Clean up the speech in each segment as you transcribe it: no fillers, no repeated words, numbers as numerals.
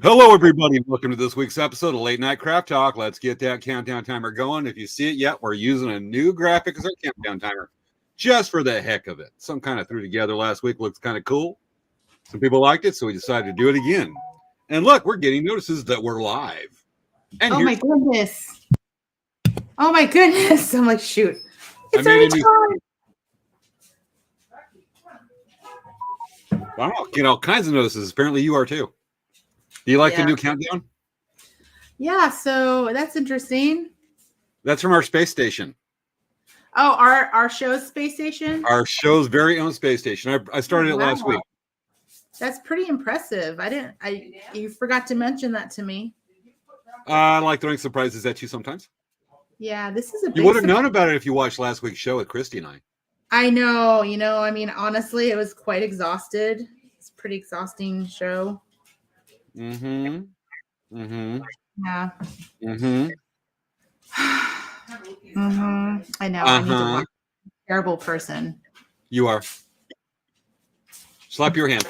Hello, everybody. Welcome to this week's episode of Late Night Craft Talk. Let's get that countdown timer going. If you see it yet, we're using a new graphic as our countdown timer just for the heck of it. Some kind of threw together last week. Looks kind of cool. Some people liked it, so we decided to do it again. And look, we're getting notices that we're live. And my goodness. Oh my goodness. I'm like, shoot. It's already time. Wow, getting all kinds of notices. Apparently you are too. Do you like the new countdown? Yeah, so that's interesting. That's from our space station. Oh, our show's space station? Our show's very own space station. I started it last week. That's pretty impressive. You forgot to mention that to me. I like throwing surprises at you sometimes. Yeah, this is a big You would have known about it if you watched last week's show with Christy and I. I know, honestly, it was quite exhausted. It's a pretty exhausting show. Mm-hmm. Mm-hmm. Yeah. Mm-hmm. Mm-hmm. I know. I need to watch. Terrible person. You are. Slap your hand.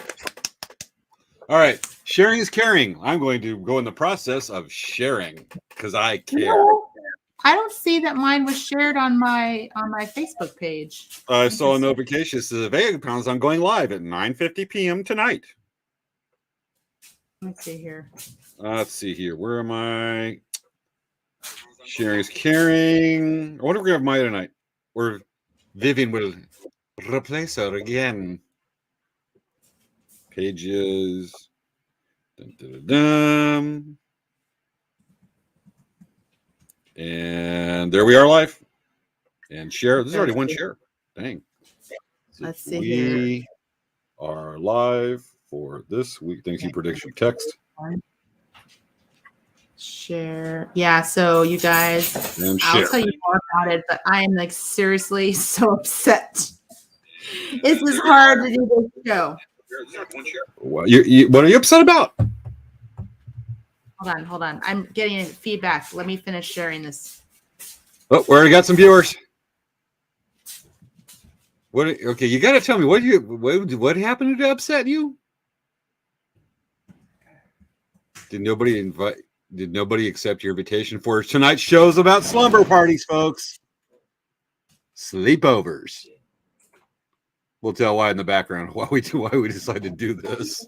All right. Sharing is caring. I'm going to go in the process of sharing because I care. I don't see that mine was shared on my Facebook page. I saw a notification that says Vega Pounds. I'm going live at 9:50 p.m. tonight. Let's see here. Where am I? Sharing is caring. I wonder if we have Maya tonight. Or Vivian will replace her again. Pages. Dun, dun, dun, dun. And there we are live. And share. This is already one share. Dang. Let's see here. We are live for this week. Thank you, prediction text. Share. Yeah, so you guys, I'll tell you more about it, but I am like seriously so upset. This is hard to do this show. What are you upset about? Hold on. I'm getting feedback. Let me finish sharing this. Oh, we already got some viewers. Okay, you got to tell me what happened to upset you? Did nobody accept your invitation for tonight's show's about slumber parties, folks? Sleepovers. We'll tell why in the background why we decided to do this.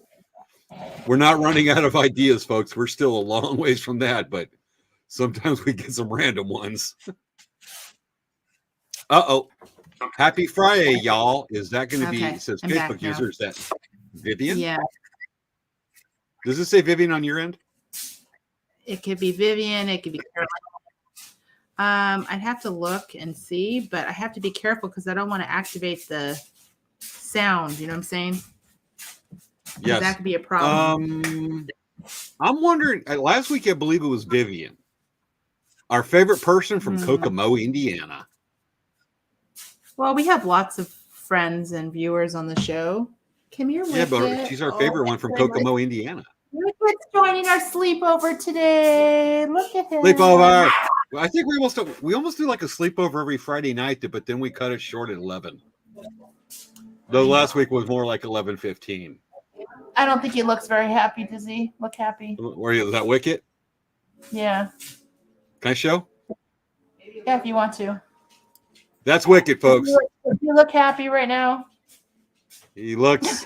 We're not running out of ideas, folks. We're still a long ways from that, but sometimes we get some random ones. Uh-oh. Happy Friday, y'all. Is that going to be, it says Facebook user, is that Vivian? Yeah. Does it say Vivian on your end? It could be Vivian. It could be Caroline. I'd have to look and see, but I have to be careful because I don't want to activate the sound. You know what I'm saying? Yes. That could be a problem. I'm wondering, last week I believe it was Vivian, our favorite person from Kokomo, Indiana. Well, we have lots of friends and viewers on the show. Come here, Wicked. Yeah, but she's our favorite one from Kokomo, Indiana. Wicked's joining our sleepover today. Look at him. Sleepover. I think we almost do like a sleepover every Friday night, but then we cut it short at 11. Though last week was more like 11:15. I don't think he looks very happy. Does he look happy? Is that Wicked? Yeah. Can I show? Yeah, if you want to. That's Wicked, folks. Do you look happy right now? He looks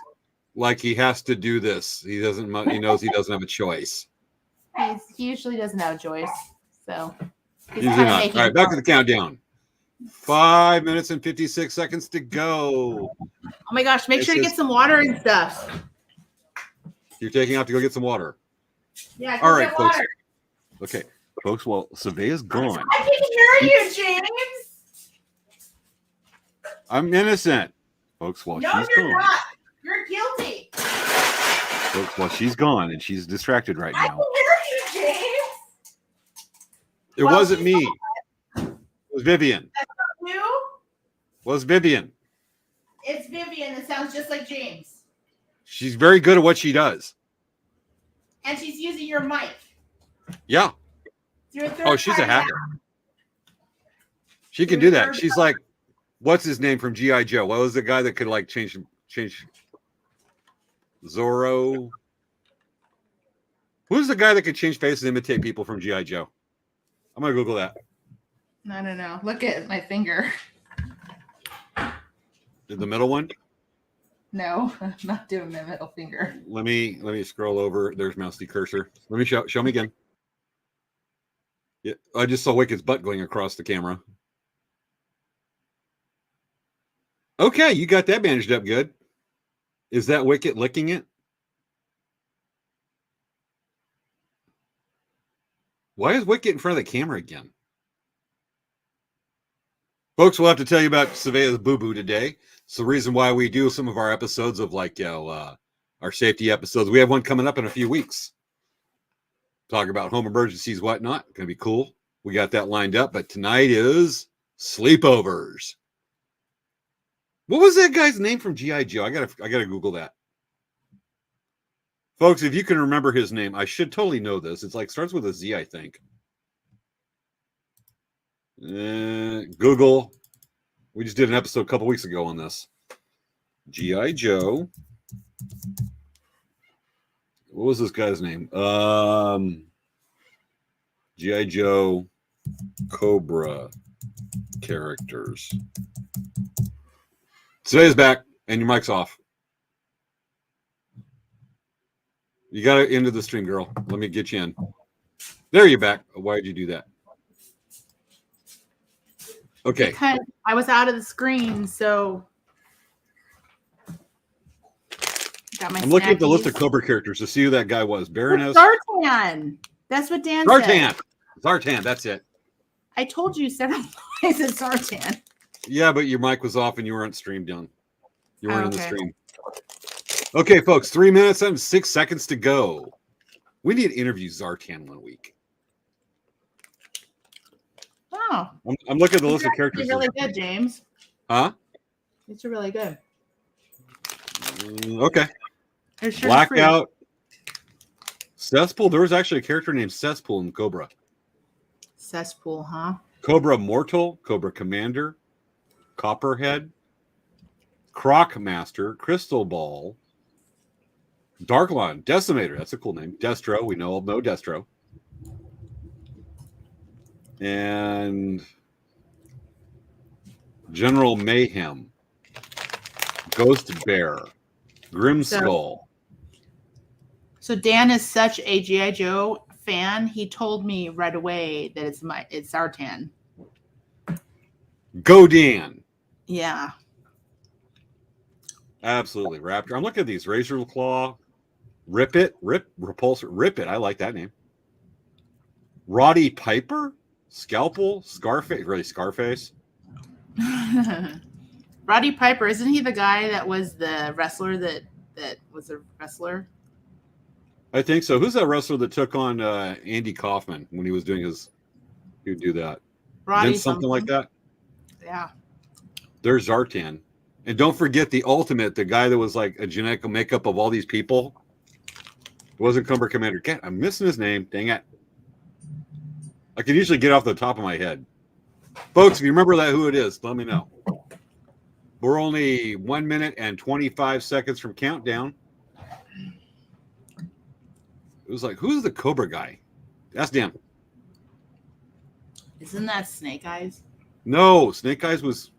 like he has to do this. He knows he doesn't have a choice. He usually doesn't have a choice. So he's usually not. All right, back to the countdown. 5 minutes and 56 seconds to go. Oh my gosh, make sure you get some water and stuff. You're taking out to go get some water. Yeah, all right, folks. Okay, folks, well, Svea's gone. I can hear you, James. I'm innocent. Folks, while she's gone. Not. You're guilty. Folks, while she's gone and she's distracted right now. I can hear you, James. It wasn't me. It was Vivian. That's not you? It was Vivian. It's Vivian. It sounds just like James. She's very good at what she does. And she's using your mic. Yeah. She's a hacker. She can do that. She's like, what's his name from G.I. Joe? What was the guy that could like change Zorro? Who's the guy that could change faces and imitate people from G.I. Joe? I'm going to Google that. No. Look at my finger. The middle one? No, I'm not doing my middle finger. Let me scroll over. There's mouse cursor. Let me show me again. Yeah, I just saw Wicked's butt going across the camera. Okay, you got that bandaged up good. Is that Wicket licking it? Why is Wicket in front of the camera again? Folks, we'll have to tell you about Svea's boo-boo today. It's the reason why we do some of our episodes of our safety episodes. We have one coming up in a few weeks. Talk about home emergencies, whatnot. Going to be cool. We got that lined up, but tonight is sleepovers. What was that guy's name from G.I. Joe? I gotta Google that. Folks, if you can remember his name, I should totally know this. It's like starts with a Z, I think. Google. We just did an episode a couple weeks ago on this. G.I. Joe. What was this guy's name? G.I. Joe Cobra characters. Today's back, and your mic's off. You got to into the stream, girl. Let me get you in. There, you're back. Why did you do that? Okay. Because I was out of the screen, so got my. I'm looking at the list of Cobra characters to see who that guy was. Baroness. Zartan. That's what Dan said. Zartan. That's it. I told you several times it's Zartan. Yeah, but your mic was off and you weren't streamed on. You weren't in the stream. Okay, folks, 3 minutes and 6 seconds to go. We need to interview Zartan one week. Oh. I'm looking at the list of characters. It's really good, James. Huh? It's really good. Okay. Blackout. Cesspool. There was actually a character named Cesspool in Cobra. Cesspool, huh? Cobra Mortal, Cobra Commander, Copperhead, Croc Master, Crystal Ball, Darklon, Decimator. That's a cool name. Destro. We know Destro. And General Mayhem, Ghost Bear, Grim Skull. So Dan is such a G.I. Joe fan. He told me right away that it's Zartan. Go Dan. Yeah. Absolutely. Raptor. I'm looking at these. Razor Claw, Repulsor. Rip It. I like that name. Roddy Piper, Scalpel, Scarface. Really, Scarface. Roddy Piper, isn't he the guy that was the wrestler that was a wrestler? I think so. Who's that wrestler that took on Andy Kaufman when he was doing his? He would do that. Roddy something like that. Yeah. There's Zartan. And don't forget the ultimate, the guy that was like a genetic makeup of all these people. It wasn't Cobra Commander. God, I'm missing his name. Dang it. I can usually get off the top of my head. Folks, if you remember who it is, let me know. We're only 1 minute and 25 seconds from countdown. It was like, who's the Cobra guy? That's Dan. Isn't that Snake Eyes? No, Snake Eyes was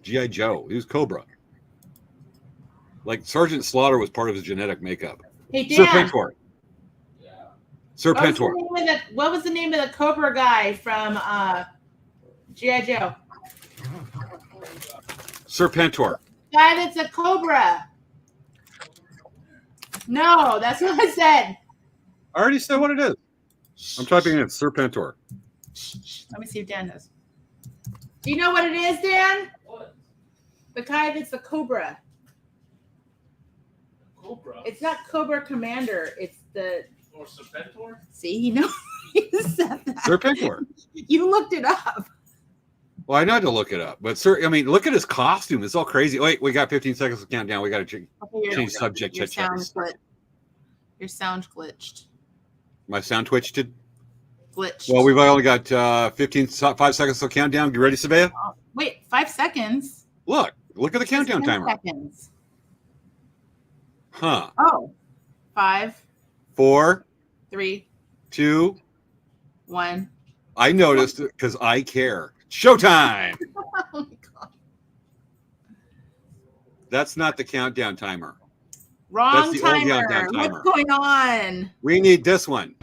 G.I. Joe. He was Cobra. Like Sergeant Slaughter was part of his genetic makeup. Hey, Dan. Serpentor. Yeah. Serpentor. What was the name of the Cobra guy from G.I. Joe? Serpentor. Guy that's a Cobra. No, that's what I said. I already said what it is. I'm typing in Serpentor. Let me see if Dan knows. Do you know what it is, Dan? What? The guy that's the Cobra. Cobra? It's not Cobra Commander. It's the... Or Serpentor? See, you know, you said that. Serpentor. You looked it up. Well, I know how to look it up, but look at his costume. It's all crazy. Wait, we got 15 seconds to count down. We got to change subject. Your sound glitched. My sound twitched. Glitched. Well, we've only got 5 seconds to count down. You ready, Svea? Wait, 5 seconds? Look at the countdown timer. Seconds. Huh. Oh, 5, 4, 3, 2. 1. I noticed it because I care. Showtime. Oh my God. That's not the countdown timer. Wrong That's the old timer. countdown timer. What's going on? We need this one.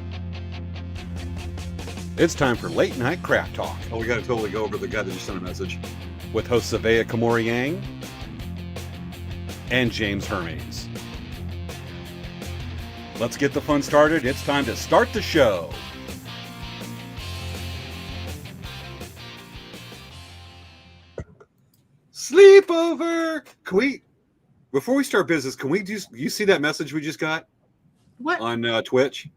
It's time for Late Night Craft Talk. Oh, we got to totally go over the guy that just sent a message. With hosts Svea Yang and James Hermes. Let's get the fun started. It's time to start the show. Sleepover. Can we, before we start business, can we just, you see that message we just got? What? On Twitch?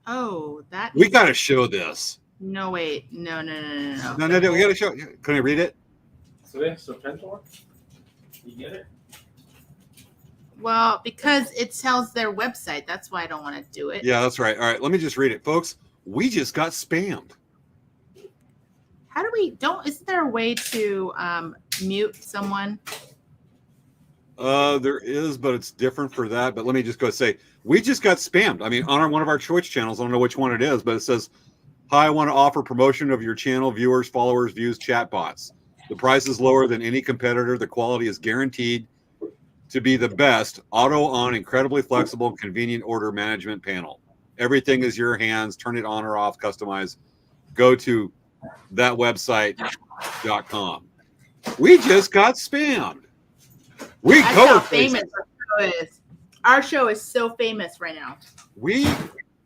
Oh, that. We got to show this. No, wait. No. No. We got to show. Can I read it? So Pentor? You get it? Well, because it tells their website. That's why I don't want to do it. Yeah, that's right. All right, let me just read it, folks. We just got spammed. How do we isn't there a way to mute someone? There is, but it's different for that. But let me just go say, we just got spammed. I mean, on one of our Twitch channels, I don't know which one it is, but it says, "Hi, I want to offer promotion of your channel, viewers, followers, views, chat bots. The price is lower than any competitor. The quality is guaranteed to be the best. Auto on, incredibly flexible, convenient order management panel. Everything is your hands. Turn it on or off, customize. Go to that website.com." We just got spammed. We That's go how famous our show is. Our show is so famous right now. We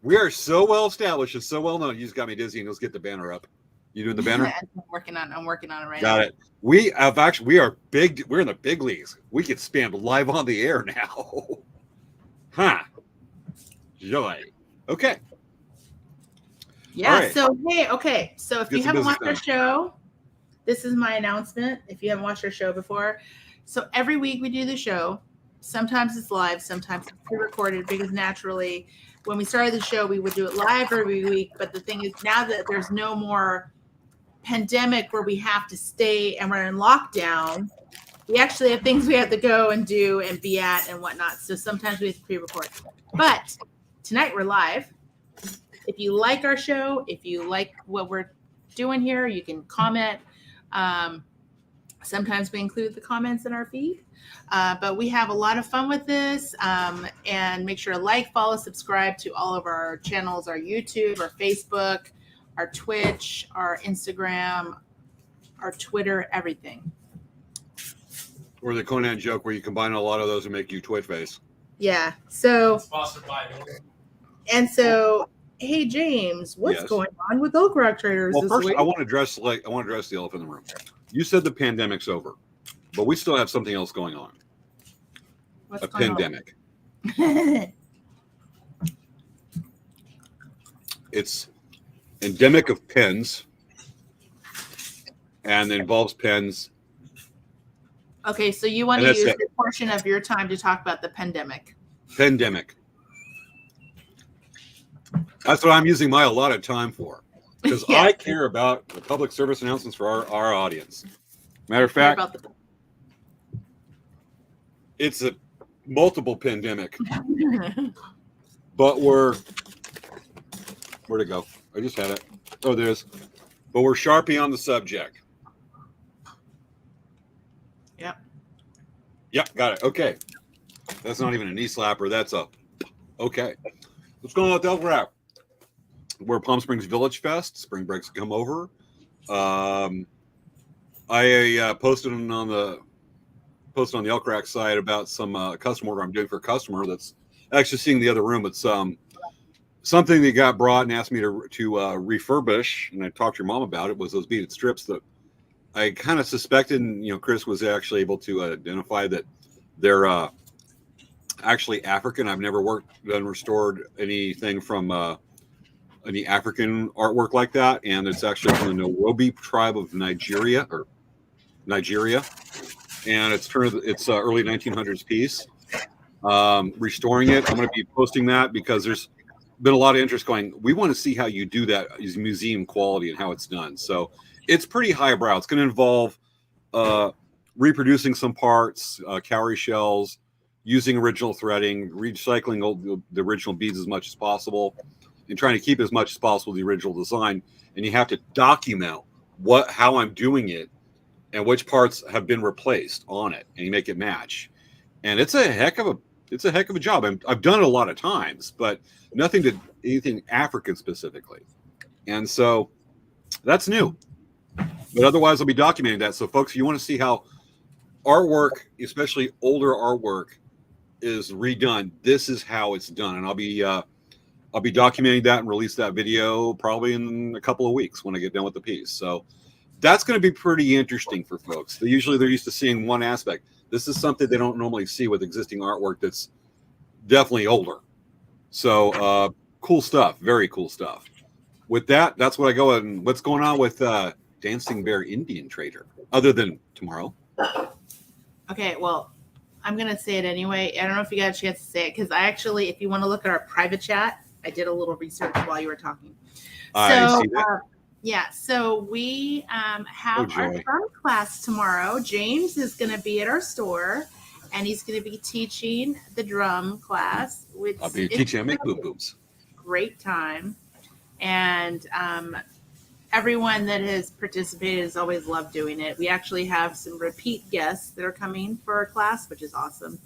are so well established and so well known. You just got me dizzy, and let's get the banner up. You doing the banner? I'm working on it right now. Got it. We are big. We're in the big leagues. We get spammed live on the air now. Huh. Joy. Okay. Yeah. Right. So hey, okay. So if Get you some haven't business watched our show, this is my announcement. If you haven't watched our show before, so every week we do the show. Sometimes it's live, sometimes it's pre-recorded, because naturally, when we started the show, we would do it live every week. But the thing is, now that there's no more pandemic where we have to stay and we're in lockdown, we actually have things we have to go and do and be at and whatnot. So sometimes we have to pre-record. But tonight we're live. If you like our show, if you like what we're doing here, you can comment. Sometimes we include the comments in our feed. But we have a lot of fun with this. And make sure to like, follow, subscribe to all of our channels, our YouTube, our Facebook, our Twitch, our Instagram, our Twitter, everything. Or the Conan joke where you combine a lot of those and make you Twitch face. Yeah. So, Sponsored by those. and so, hey James, what's Yes. going on with Oak Rock Traders Well, this first, week? I want to address the elephant in the room. You said the pandemic's over, but we still have something else going on. What's A going pandemic. on? It's endemic of pens and involves pens. Okay, so you want And to that's use it. a portion of your time to talk about the pandemic. Pandemic. That's what I'm using my allotted time for, because Yeah. I care about the public service announcements for our audience. Matter of Care fact, about the- it's a multiple pandemic, but where'd it go? I just had it. Oh, there's. But we're Sharpie on the subject. Yep. Yep, got it. Okay. That's not even a knee slapper. That's a okay. What's going on with Elk Rack? We're Palm Springs Village Fest. Spring breaks come over. I posted on the Elk Rack site about some custom order I'm doing for a customer that's actually seeing the other room. It's something that got brought and asked me to refurbish, and I talked to your mom about it. Was those beaded strips that I kind of suspected, and Chris was actually able to identify that they're actually African. I've never done restored anything from any African artwork like that, and it's actually from the Nairobi tribe of Nigeria, and it's early 1900s piece. Restoring it, I'm going to be posting that because there's been a lot of interest going. We want to see how you do that, is museum quality and how it's done. So it's pretty highbrow. It's going to involve reproducing some parts, cowrie shells, using original threading, recycling the original beads as much as possible. and trying to keep as much as possible the original design. And you have to document how I'm doing it and which parts have been replaced on it, and you make it match. And it's a heck of a job. I've done it a lot of times, but anything African specifically. And so that's new. But otherwise, I'll be documenting that. So, folks, if you want to see how artwork, especially older artwork, is redone, this is how it's done. And I'll be documenting that and release that video probably in a couple of weeks when I get done with the piece. So that's going to be pretty interesting for folks. They're used to seeing one aspect. This is something they don't normally see with existing artwork that's definitely older. So cool stuff. Very cool stuff. With that, that's what I go. And what's going on with Dancing Bear Indian Trader, other than tomorrow? Okay, well, I'm going to say it anyway. I don't know if you got a chance to say it, because I actually, if you want to look at our private chat, I did a little research while you were talking. I see that. Yeah, so we have our drum class tomorrow. James is going to be at our store, and he's going to be teaching the drum class. Which I'll be teaching how to make boom booms. Great time. And everyone that has participated has always loved doing it. We actually have some repeat guests that are coming for our class, which is awesome.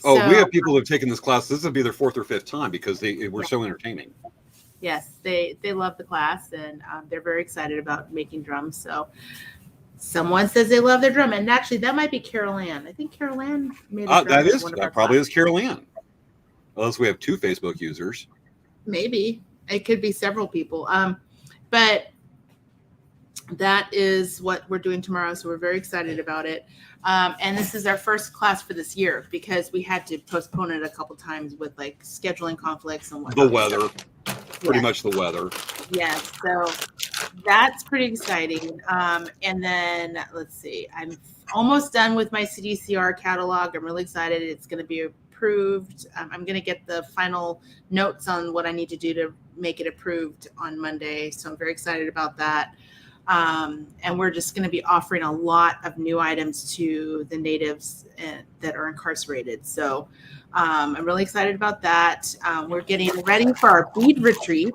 Oh, so, we have people who have taken this class. This will be their 4th or 5th time because they were so entertaining. Yes, they love the class, and they're very excited about making drums. So someone says they love their drum, and actually that might be Carol Ann. I think Carol Ann made a drum. That probably is Carol Ann. Unless we have 2 Facebook users. Maybe. It could be several people. But that is what we're doing tomorrow, so we're very excited about it. And this is our first class for this year because we had to postpone it a couple times with like scheduling conflicts and whatnot. The weather. Pretty much the weather. Yes, so that's pretty exciting. And then let's see, I'm almost done with my CDCR catalog. I'm really excited. It's going to be approved. I'm going to get the final notes on what I need to do to make it approved on Monday. So I'm very excited about that. And we're just going to be offering a lot of new items to the natives that are incarcerated. So I'm really excited about that. We're getting ready for our bead retreat.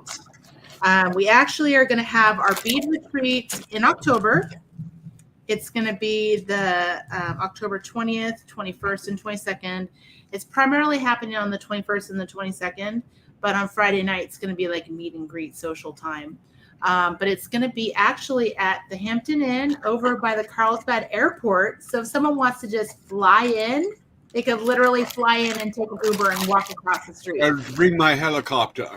We actually are going to have our bead retreat in October. It's going to be the October 20th, 21st, and 22nd. It's primarily happening on the 21st and the 22nd, but on Friday night, it's going to be like a meet and greet social time. But it's going to be actually at the Hampton Inn over by the Carlsbad Airport. So if someone wants to just fly in, they could literally fly in and take an Uber and walk across the street. Or bring my helicopter.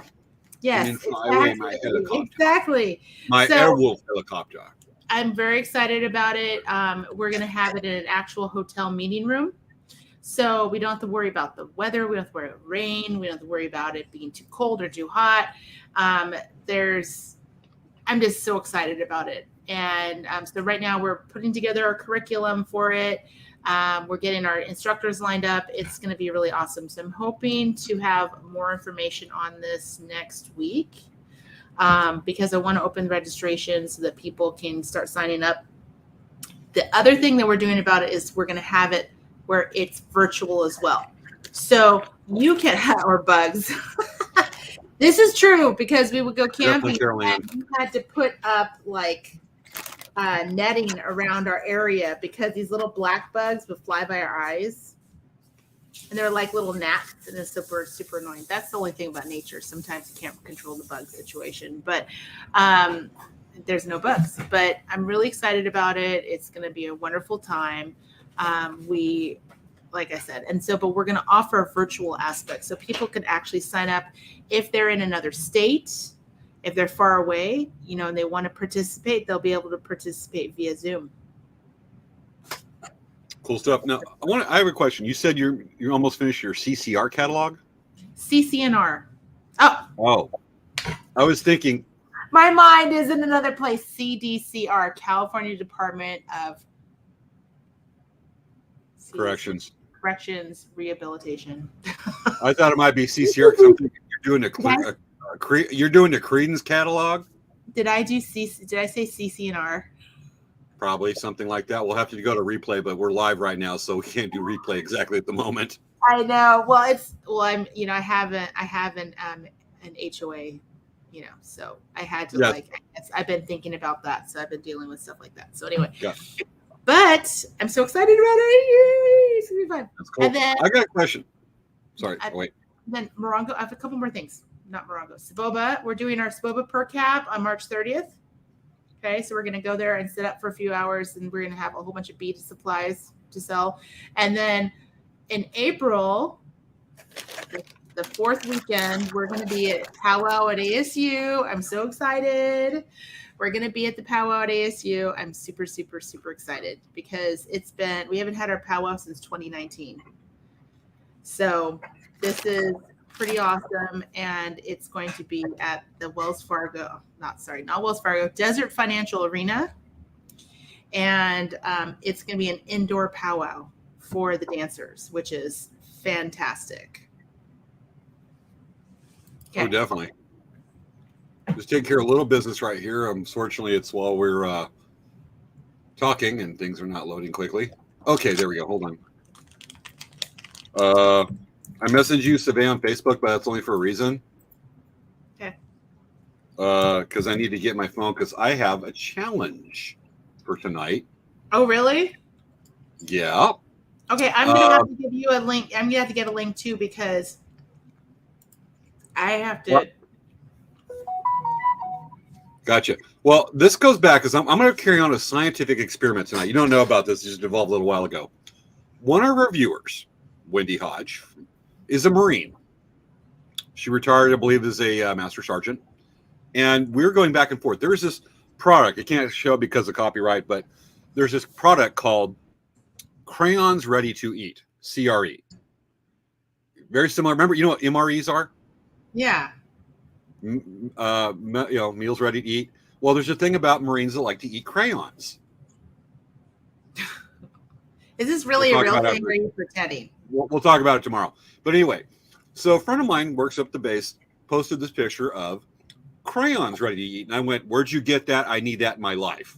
Yes, and fly away my helicopter. Exactly. My Airwolf helicopter. I'm very excited about it. We're going to have it in an actual hotel meeting room. So we don't have to worry about the weather. We don't have to worry about rain. We don't have to worry about it being too cold or too hot. I'm just so excited about it. And so right now we're putting together our curriculum for it. We're getting our instructors lined up. It's going to be really awesome. So I'm hoping to have more information on this next week because I want to open registration so that people can start signing up. The other thing that we're doing about it is we're going to have it where it's virtual as well. So you can have our bugs. This is true because we would go camping and we had to put up like netting around our area because these little black bugs would fly by our eyes. And they're like little gnats and it's super, super annoying. That's the only thing about nature. Sometimes you can't control the bug situation, but there's no bugs. But I'm really excited about it. It's going to be a wonderful time. Like I said, but we're going to offer a virtual aspect so people can actually sign up if they're in another state, if they're far away, and they want to participate, they'll be able to participate via Zoom. Cool stuff. Now, I have a question. You said you're almost finished your CCR catalog? CCNR. Oh, I was thinking. My mind is in another place. CDCR, California Department of Corrections, Rehabilitation. I thought it might be CCR because I'm thinking you're doing the Credence catalog. Did I say CCNR? Probably something like that. We'll have to go to replay, but we're live right now, so we can't do replay exactly at the moment. I know. Well, I have an HOA so I had to Yes. I've been thinking about that. So I've been dealing with stuff like that. So anyway, Yeah. but I'm so excited about it. Yay! It's gonna be fun. That's cool. And then I got a question. Sorry. Wait. Then Morongo, I have a couple more things. Not Morongo. Spoba. We're doing our Spoba per cap on March 30th. Okay, so we're going to go there and sit up for a few hours, and we're going to have a whole bunch of bead supplies to sell. And then in April, the fourth weekend, we're going to be at Powwow at ASU. I'm so excited. We're going to be at the Powwow at ASU. I'm super, super, super excited because we haven't had our Powwow since 2019. So this is pretty awesome, and it's going to be at the not Wells Fargo, Desert Financial Arena, and it's going to be an indoor powwow for the dancers, which is fantastic. Okay. Oh, definitely. Just take care of a little business right here. Unfortunately, it's while we're talking and things are not loading quickly. Okay, there we go. Hold on. I messaged you, Svea, on Facebook, but that's only for a reason. Okay. Because I need to get my phone because I have a challenge for tonight. Oh, really? Yeah. Okay, I'm going to have to give you a link. I'm going to have to get a link too because I have to. What? Gotcha. Well, this goes back because I'm going to carry on a scientific experiment tonight. You don't know about this. It just evolved a little while ago. One of our viewers, Wendy Hodge, is a Marine. She retired, I believe, as a Master Sergeant. And we're going back and forth. There's this product. I can't show because of copyright, but there's this product called Crayons Ready to Eat, CRE. Very similar. Remember, you know what MREs are? Yeah. Meals ready to eat. Well, there's a thing about Marines that like to eat crayons. Is this really a real thing or are you pretending? We'll talk about it tomorrow. But anyway, so a friend of mine works up the base, posted this picture of crayons ready to eat. And I went, where'd you get that? I need that in my life.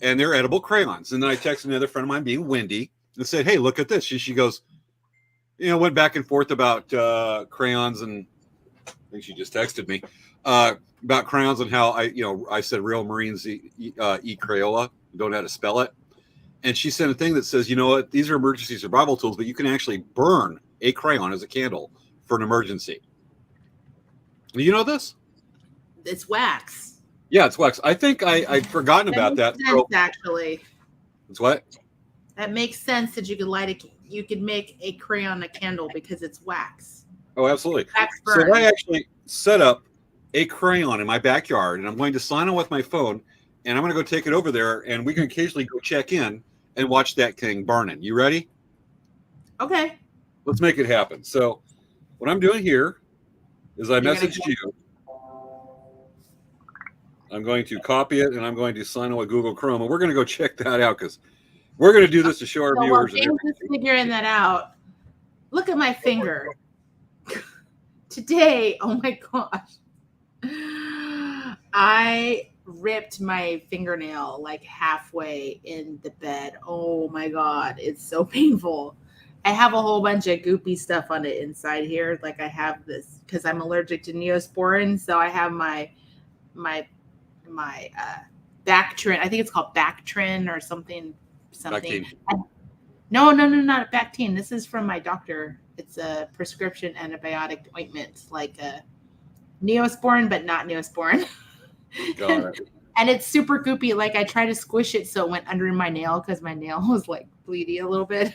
And they're edible crayons. And then I texted another friend of mine, being Wendy, and said, hey, look at this. She goes, went back and forth about crayons. And I think she just texted me about crayons and how I said real Marines eat Crayola, don't know how to spell it. And she sent a thing that says, you know what, these are emergency survival tools, but you can actually burn a crayon as a candle for an emergency. Do you know this? It's wax. Yeah, it's wax. I think I'd forgotten about that. Actually. It's what? That makes sense that you could make a crayon a candle because it's wax. Oh, absolutely. Wax So burn. I actually set up a crayon in my backyard, and I'm going to sign on with my phone, and I'm going to go take it over there, and we can occasionally go check in and watch that thing burning. You ready? Okay. Let's make it happen. So what I'm doing here is I messaged you. I'm going to copy it, and I'm going to sign on with Google Chrome, and we're going to go check that out because we're going to do this to show our viewers. While James is figuring that out, look at my finger. Today, oh my gosh, I ripped my fingernail like halfway in the bed. Oh my God, it's so painful. I have a whole bunch of goopy stuff on the inside here. Like I have this because I'm allergic to Neosporin. So I have my Bactrin. I think it's called Bactrin or something. No, not Bactine. This is from my doctor. It's a prescription antibiotic ointment, like a Neosporin, but not Neosporin. Got it. And it's super goopy. Like I tried to squish it so it went under my nail because my nail was like bleedy a little bit.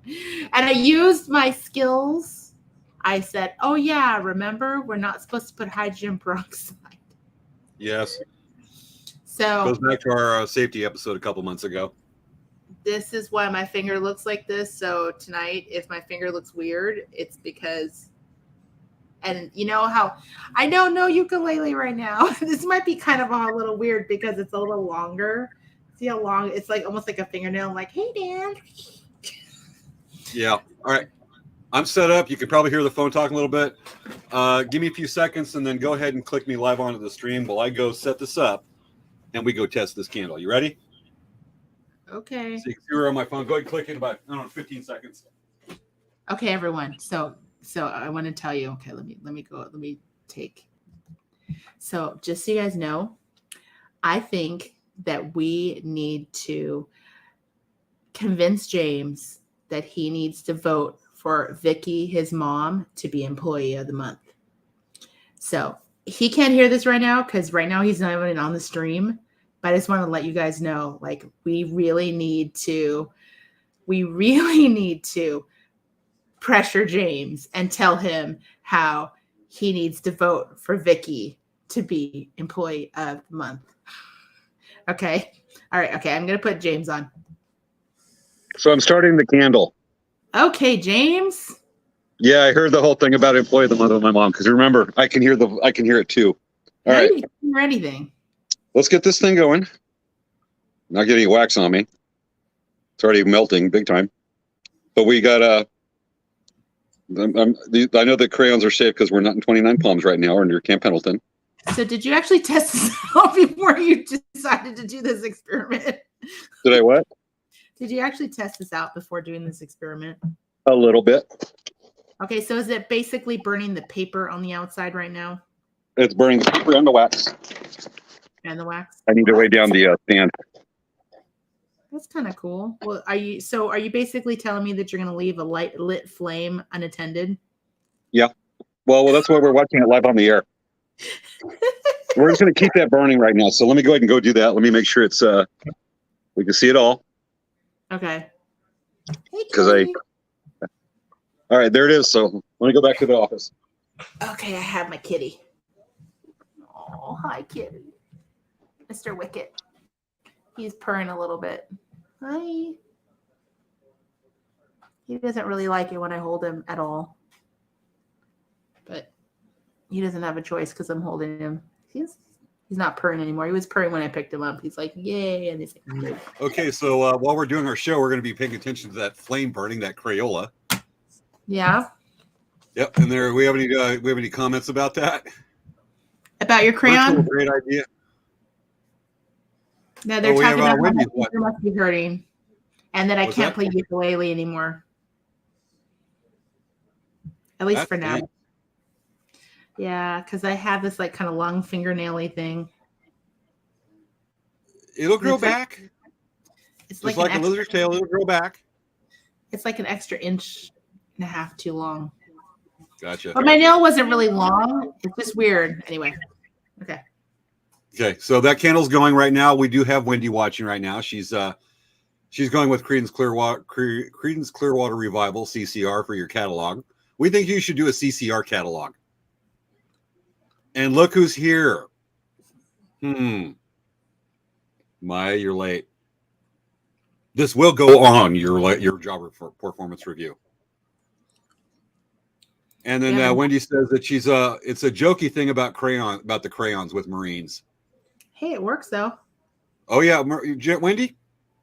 And I used my skills. I said, oh yeah, remember, we're not supposed to put hydrogen peroxide. Yes. So goes back to our safety episode a couple months ago. This is why my finger looks like this. So tonight, if my finger looks weird, it's because, and you know how I don't know ukulele right now. This might be kind of a little weird because it's a little longer. See how long it's like, almost like a fingernail. I'm like, hey, Dan. Yeah. All right. I'm set up. You can probably hear the phone talking a little bit. Give me a few seconds and then go ahead and click me live onto the stream while I go set this up and we go test this candle. You ready? Okay. So you can see her on my phone. Go ahead and click in about 15 seconds. Okay, everyone. So I want to tell you. Okay, let me take So just so you guys know, I think that we need to convince James that he needs to vote for Vicky, his mom, to be Employee of the Month. So he can't hear this right now because right now he's not even on the stream. But I just want to let you guys know, like, we really need to pressure James and tell him how he needs to vote for Vicky to be Employee of the Month. Okay. All right. Okay. I'm going to put James on. So I'm starting the candle. Okay, James. Yeah, I heard the whole thing about Employee of the Month with my mom because remember, I can hear it too. All right, You can hear anything. let's get this thing going. Not getting wax on me. It's already melting big time. But we got I know the crayons are safe because we're not in 29 Palms right now or near Camp Pendleton. So did you actually test this out before you decided to do this experiment? Did I what? Did you actually test this out before doing this experiment? A little bit. Okay, so is it basically burning the paper on the outside right now It's burning the paper and the wax. and the wax? I need to weigh down the stand. That's kind of cool. Well, are you basically telling me that you're going to leave a lit flame unattended? Well, that's why we're watching it live on the air. We're just going to keep that burning right now. So let me go ahead and go do that. Let me make sure it's we can see it all. Okay. Because all right, there it is. So let me go back to the office. Okay, I have my kitty. Oh, hi, kitty. Mr. Wicket. He's purring a little bit. Hi. He doesn't really like it when I hold him at all. But he doesn't have a choice because I'm holding him. He's not purring anymore. He was purring when I picked him up. He's like, yay. And he's like, good. Okay, so while we're doing our show, we're going to be paying attention to that flame burning, that Crayola. Yeah. Yep. And we have any comments about that? About your crayon? Great idea. No, they're talking about how my Wendy's finger must be hurting, and that I What's can't that? play ukulele anymore. At least That's for now. neat. Yeah, because I have this like kind of long fingernail-y thing. It'll grow It's like- back. It's Just like like a lizard's tail, it'll grow back. it's like an extra inch and a half too long. Gotcha. But my nail wasn't really long. It's just weird. Anyway. Okay. Okay, so that candle's going right now. We do have Wendy watching right now. She's going with Creedence Clearwater Revival CCR for your catalog. We think you should do a CCR catalog. And look who's here. Maya, you're late. This will go on your job performance review. And then Yeah. Wendy says that it's a jokey thing about the crayons with Marines. Hey, it works though. Oh yeah, Wendy,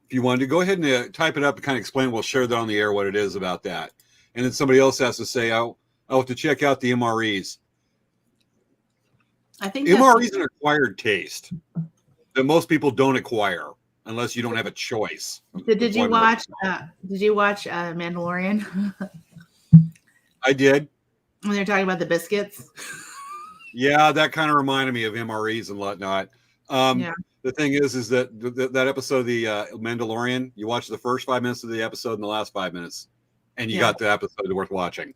if you wanted to go ahead and type it up and kind of explain, we'll share that on the air what it is about that. And then somebody else has to say, I'll have to check out the MREs. I think MRE is an acquired taste that most people don't acquire unless you don't have a choice. Did you watch Mandalorian? I did. When they're talking about the biscuits. Yeah, that kind of reminded me of MREs and whatnot. Yeah. The thing is that that episode of the Mandalorian, you watch the first 5 minutes of the episode and the last 5 minutes, and you got the episode worth watching.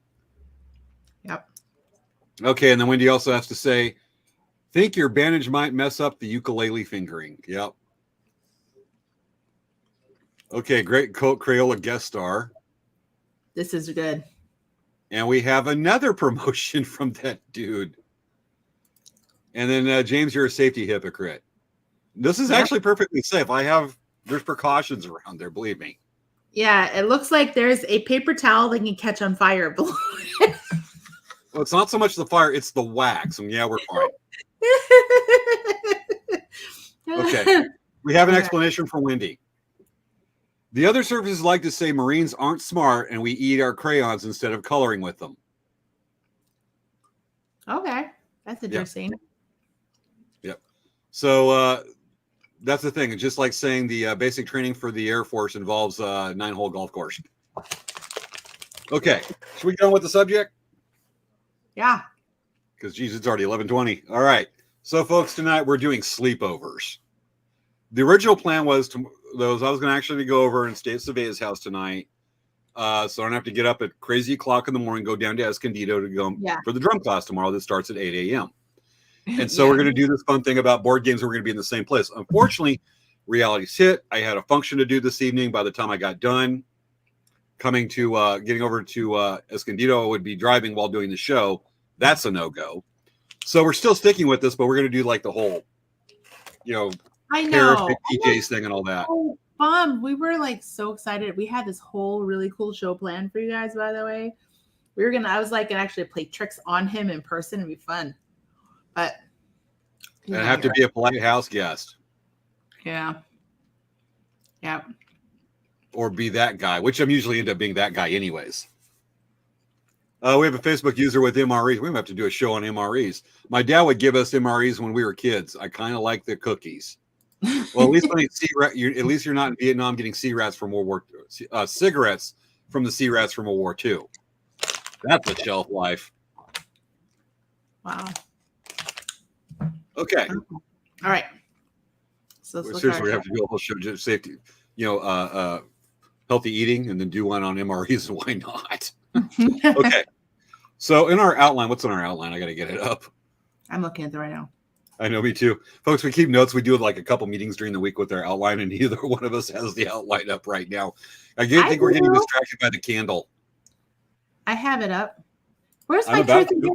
Yep. Okay, and then Wendy also has to say, think your bandage might mess up the ukulele fingering. Yep. Okay, great Crayola guest star. This is good. And we have another promotion from that dude. And then James, you're a safety hypocrite. This is actually perfectly safe. There's precautions around there, believe me. Yeah, it looks like there's a paper towel that can catch on fire below it. Well, it's not so much the fire, it's the wax. And yeah, we're fine. Okay. We have an explanation for Wendy. The other services like to say Marines aren't smart and we eat our crayons instead of coloring with them. Okay. That's interesting. Yep. So that's the thing. It's just like saying the basic training for the Air Force involves a 9-hole golf course. Okay. Should we get on with the subject? Yeah. Because, geez, it's already 11:20. All right. So, folks, tonight we're doing sleepovers. The original plan was I was going to actually go over and stay at Svea's house tonight. So I don't have to get up at crazy o'clock in the morning, go down to Escondido to go for the drum class tomorrow that starts at 8 a.m. And so we're going to do this fun thing about board games. We're going to be in the same place. Unfortunately, reality's hit. I had a function to do this evening. By the time I got done getting over to Escondido, I would be driving while doing the show. That's a no-go. So we're still sticking with this, but we're going to do like the whole, I know DJs thing and all that. So bummed. We were like so excited. We had this whole really cool show planned for you guys, by the way. I was like, gonna actually play tricks on him in person and be fun. But and have to be a polite house guest. Yeah. Yeah. Or be that guy, which I'm usually end up being that guy anyways. We have a Facebook user with MREs. We have to do a show on MREs. My dad would give us MREs when we were kids. I kind of like the cookies. Well, at least at least you're not in Vietnam getting cigarettes from World War cigarettes from the C-rats from World War II. That's a shelf life. Wow. Okay. All right. So seriously, we have to do a whole show just safety, healthy eating, and then do one on MREs. Why not? Okay. So in our outline, what's in our outline? I got to get it up. I'm looking at it right now. I know, me too. Folks, we keep notes. We do like a couple meetings during the week with our outline, and neither one of us has the outline up right now. I think we're getting distracted by the candle. I have it up. Where's my truth or dare?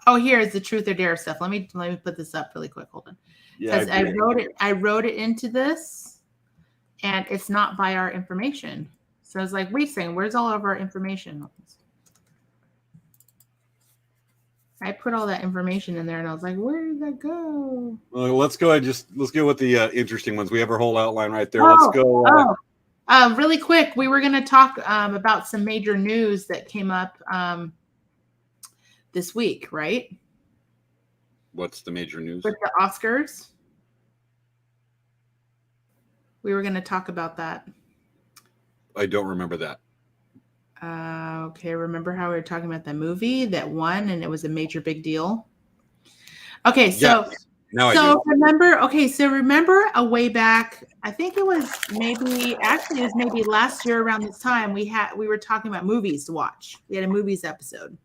Oh, here is the truth or dare stuff. Let me put this up really quick. Hold on. Because I wrote it into this, and it's not by our information. So I was like, wait a second, where's all of our information? I put all that information in there, and I was like, where did that go? Well, let's go ahead. Let's go with the interesting ones. We have our whole outline right there. Let's go. Really quick, we were going to talk about some major news that came up this week, right? What's the major news? With the Oscars. We were going to talk about that. I don't remember that. Okay, remember how we were talking about the movie that won and it was a major big deal? Okay, so now I do. remember a way back, I think it was maybe last year around this time we were talking about movies to watch. We had a movies episode.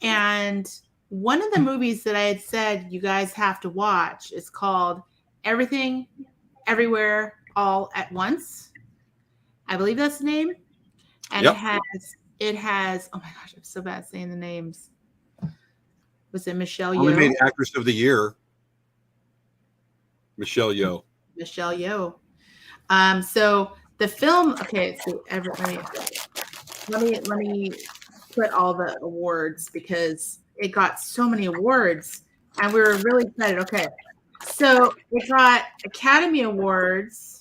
And one of the movies that I had said you guys have to watch is called Everything Everywhere All at Once. I believe that's the name. And it has, oh my gosh, I'm so bad saying the names. Was it Michelle Yeoh? Only made Actress of the Year. Michelle Yeoh. Michelle Yeoh. So the film, okay, so let me put all the awards because it got so many awards and we were really excited. Okay. So it got Academy Awards.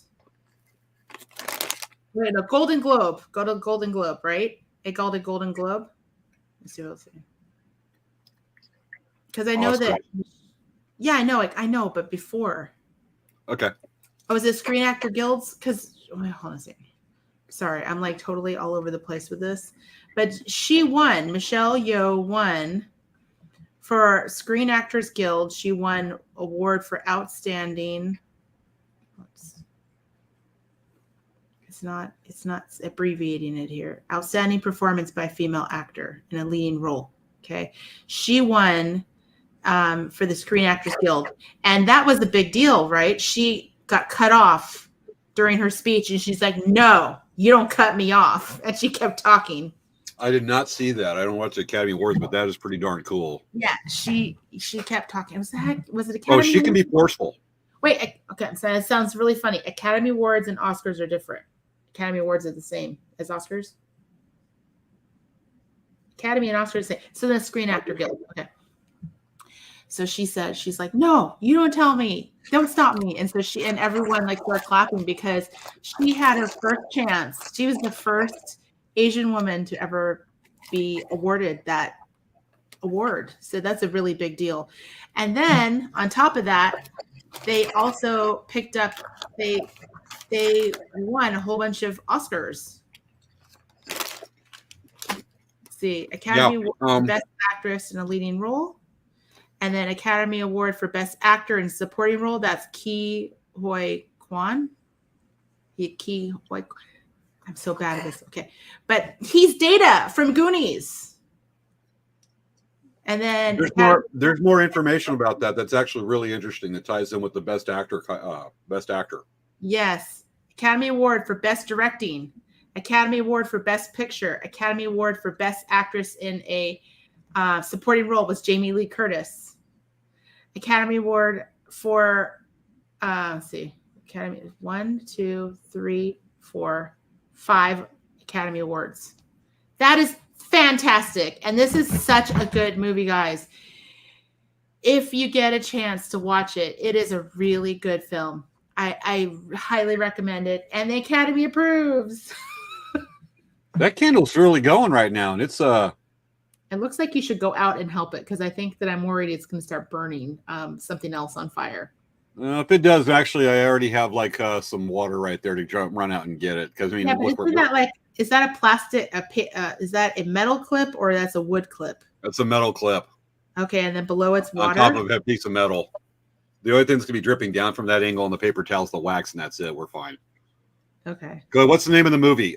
Wait, no, Golden Globe. Go to Golden Globe, right? It got a Golden Globe. Let's see what else. Because I know that. Yeah, I know, but before. Okay. Oh, was it Screen Actor Guilds? Because hold on a second. Sorry, I'm like totally all over the place with this. But she won. Michelle Yeoh won for Screen Actors Guild. She won award for outstanding. It's not abbreviating it here. Outstanding performance by female actor in a leading role. Okay. She won for the Screen Actors Guild. And that was a big deal, right? She got cut off during her speech and she's like, no, you don't cut me off. And she kept talking. I did not see that. I don't watch the Academy Awards, but that is pretty darn cool. Yeah, she kept talking. Was it Academy? Oh, she can be forceful. Wait, okay. So it sounds really funny. Academy Awards and Oscars are different. Academy Awards are the same as Oscars. Academy and Oscars are the same. So the Screen Actor Guild. Okay. So she's like, no, you don't tell me. Don't stop me. And so everyone like started clapping because she had her first chance. She was the first Asian woman to ever be awarded that award. So that's a really big deal. And then on top of that, they also picked up, they won a whole bunch of Oscars. Let's see, Academy Award for Best Actress in a Leading Role, And then Academy Award for Best Actor in Supporting Role. That's Ki Hoi Kwan. I'm so bad at this. Okay. But he's Data from Goonies. And then there's more information about that. That's actually really interesting. That ties in with the best actor. Yes. Academy Award for Best Directing. Academy Award for Best Picture. Academy Award for Best Actress in a Supporting Role was Jamie Lee Curtis. Academy Award for let's see. Academy 1, 2, 3, 4, 5 Academy Awards. That is fantastic. And this is such a good movie, guys. If you get a chance to watch it, it is a really good film. I highly recommend it. And the Academy approves. That candle's really going right now. And it's It looks like you should go out and help it because I think that I'm worried it's going to start burning something else on fire. if it does, actually, I already have like some water right there to run out and get it. Because I mean, is that a plastic? Is that a metal clip or that's a wood clip? That's a metal clip. Okay, and then below it's water. On top of a piece of metal. The only thing that's gonna be dripping down from that angle on the paper towel's the wax, and that's it. We're fine. Okay. Good. What's the name of the movie?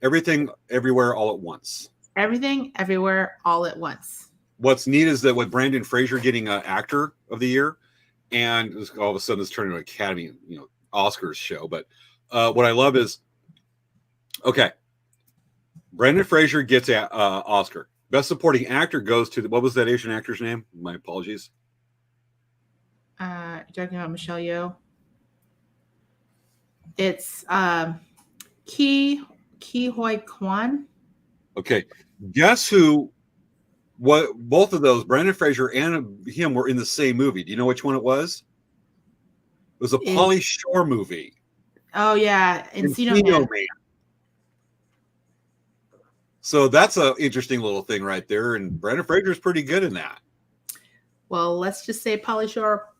Everything, Everywhere, All at Once. Everything, Everywhere, All at Once. What's neat is that with Brandon Fraser getting Actor of the Year, and all of a sudden it's turned into an Academy, Oscars show. But what I love is, okay, Brandon Fraser gets an Oscar. Best Supporting Actor goes to what was that Asian actor's name? My apologies. You're talking about Michelle Yeoh. It's Ki Hoi Kwan. Okay, guess who? What both of those, Brandon Fraser and him, were in the same movie. Do you know which one it was? It was a Pauly Shore movie. Oh yeah, Encino Man. So that's an interesting little thing right there, and Brandon Fraser's pretty good in that. Well, let's just say Pauly Shore.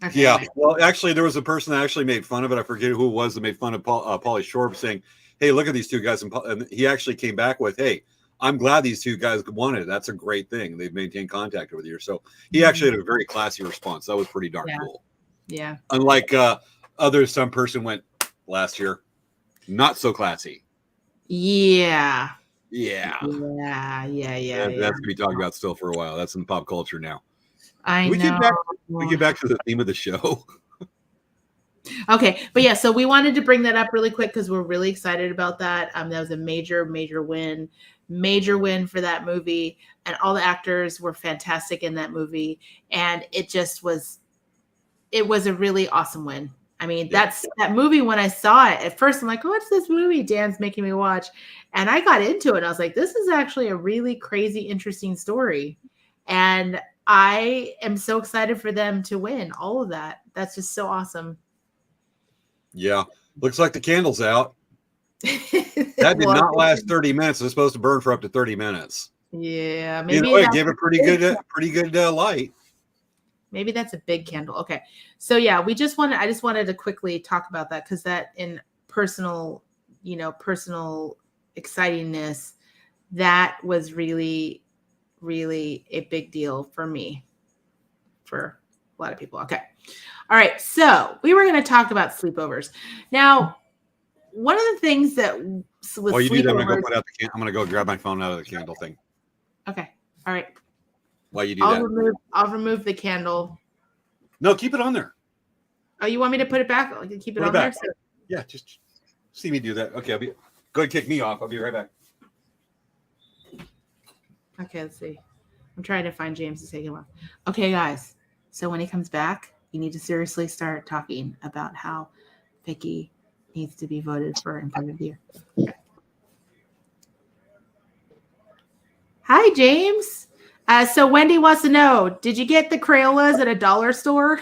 Okay. Yeah. Well, actually, there was a person that actually made fun of it. I forget who it was that made fun of Pauly Shore, saying, "Hey, look at these two guys," and he actually came back with, "Hey, I'm glad these two guys won it. That's a great thing. They've maintained contact over the years." So he actually had a very classy response. That was pretty darn cool. Yeah. Unlike some person went last year, not so classy. Yeah. Yeah. That's gonna be talked about still for a while. That's in pop culture now. I know. We get back to the theme of the show. Okay, but yeah, so we wanted to bring that up really quick because we're really excited about that. That was a major win for that movie, and all the actors were fantastic in that movie, and it was a really awesome win. I mean, that movie, when I saw it at first, I'm like, what's this movie Dan's making me watch? And I got into it. I was like, this is actually a really crazy, interesting story. And I am so excited for them to win all of that. That's just so awesome. Yeah. Looks like the candle's out. That did not last 30 minutes. It's supposed to burn for up to 30 minutes. Yeah. Maybe it gave it pretty good light. Maybe that's a big candle. Okay. So yeah, I just wanted to quickly talk about that because that in personal excitingness, that was really, really a big deal for me, for a lot of people. Okay. All right. So we were going to talk about sleepovers. Now, one of the things that while you do that, I'm going to go grab my phone out of the candle thing. Okay. All right. While you do that, I'll remove the candle. No, keep it on there. Oh, you want me to put it back? I can keep it on there. So... Yeah, just see me do that. Okay, go ahead and kick me off. I'll be right back. Okay, let's see. I'm trying to find James to take him off. Okay, guys. So when he comes back, you need to seriously start talking about how Vicky needs to be voted for Employee of the Year. Okay. Hi, James. So Wendy wants to know, did you get the Crayolas at a dollar store?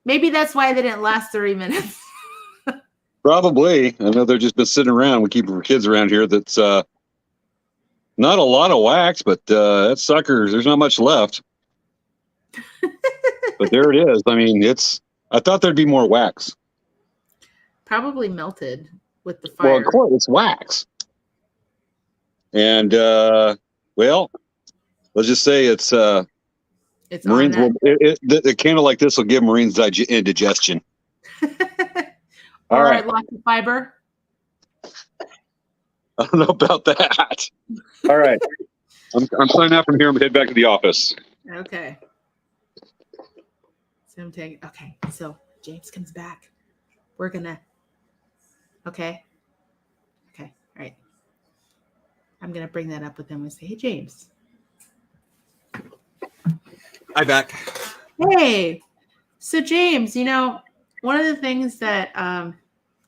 Maybe that's why they didn't last 30 minutes. Probably. I know they've just been sitting around. We keep our kids around here. That's not a lot of wax, but that sucker, there's not much left. But there it is. I mean, I thought there'd be more wax. Probably melted with the fire. Well, of course, it's wax. And well, let's just say it's It's Marines. on A candle like this will give Marines indigestion. that. All Or right. lots of fiber. I don't know about that. All right. I'm signing out from here. I'm head back to the office. Okay. So I'm taking. Okay. So James comes back. We're gonna. Okay. Okay. All right. I'm gonna bring that up with him and say, "Hey, James. Hi, back. Hey. So James, one of the things that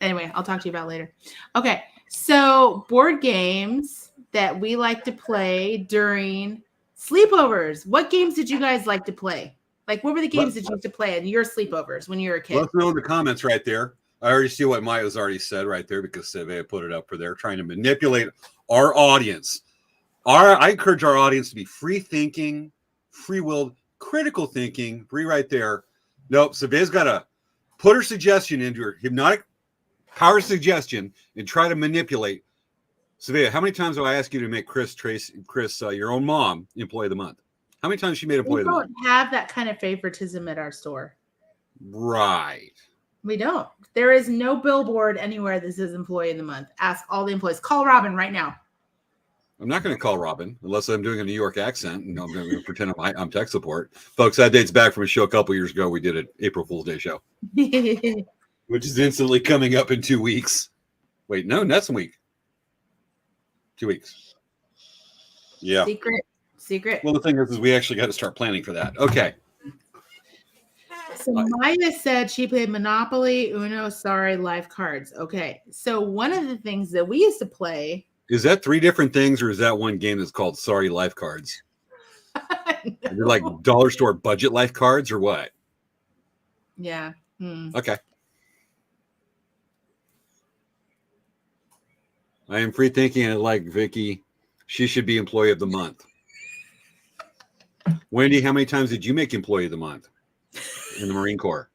anyway, I'll talk to you about later. Okay. So board games that we like to play during sleepovers. What games did you guys like to play? Like, what were the games that you used to play in your sleepovers when you were a kid? Let us know in the comments right there. I already see what Maya's already said right there because Svea put it up for there, trying to manipulate our audience. I encourage our audience to be free thinking, free-willed, critical thinking. Free right there. Nope, Svea's got to put her suggestion into her hypnotic power suggestion and try to manipulate. Svea, how many times have I asked you to make Chris, your own mom, employee of the month? How many times she made employee We of the month? don't have that kind of favoritism at our store. Right. We don't. There is no billboard anywhere that says employee of the month. Ask all the employees. Call Robin right now. I'm not going to call Robin unless I'm doing a New York accent. And I'm going to pretend I'm tech support. Folks, that dates back from a show a couple years ago. We did an April Fool's Day show, which is instantly coming up in 2 weeks. Wait, no, next week. 2 weeks. Yeah. Secret. Well, the thing is we actually got to start planning for that. Okay. So Maya said she played Monopoly, Uno, Sorry, Life Cards. Okay. So one of the things that we used to play. Is that 3 different things, or is that one game that's called Sorry Life Cards? They're like dollar store budget life cards, or what? Yeah. Okay. I am free thinking and like Vicky. She should be employee of the month. Wendy, how many times did you make employee of the month in the Marine Corps?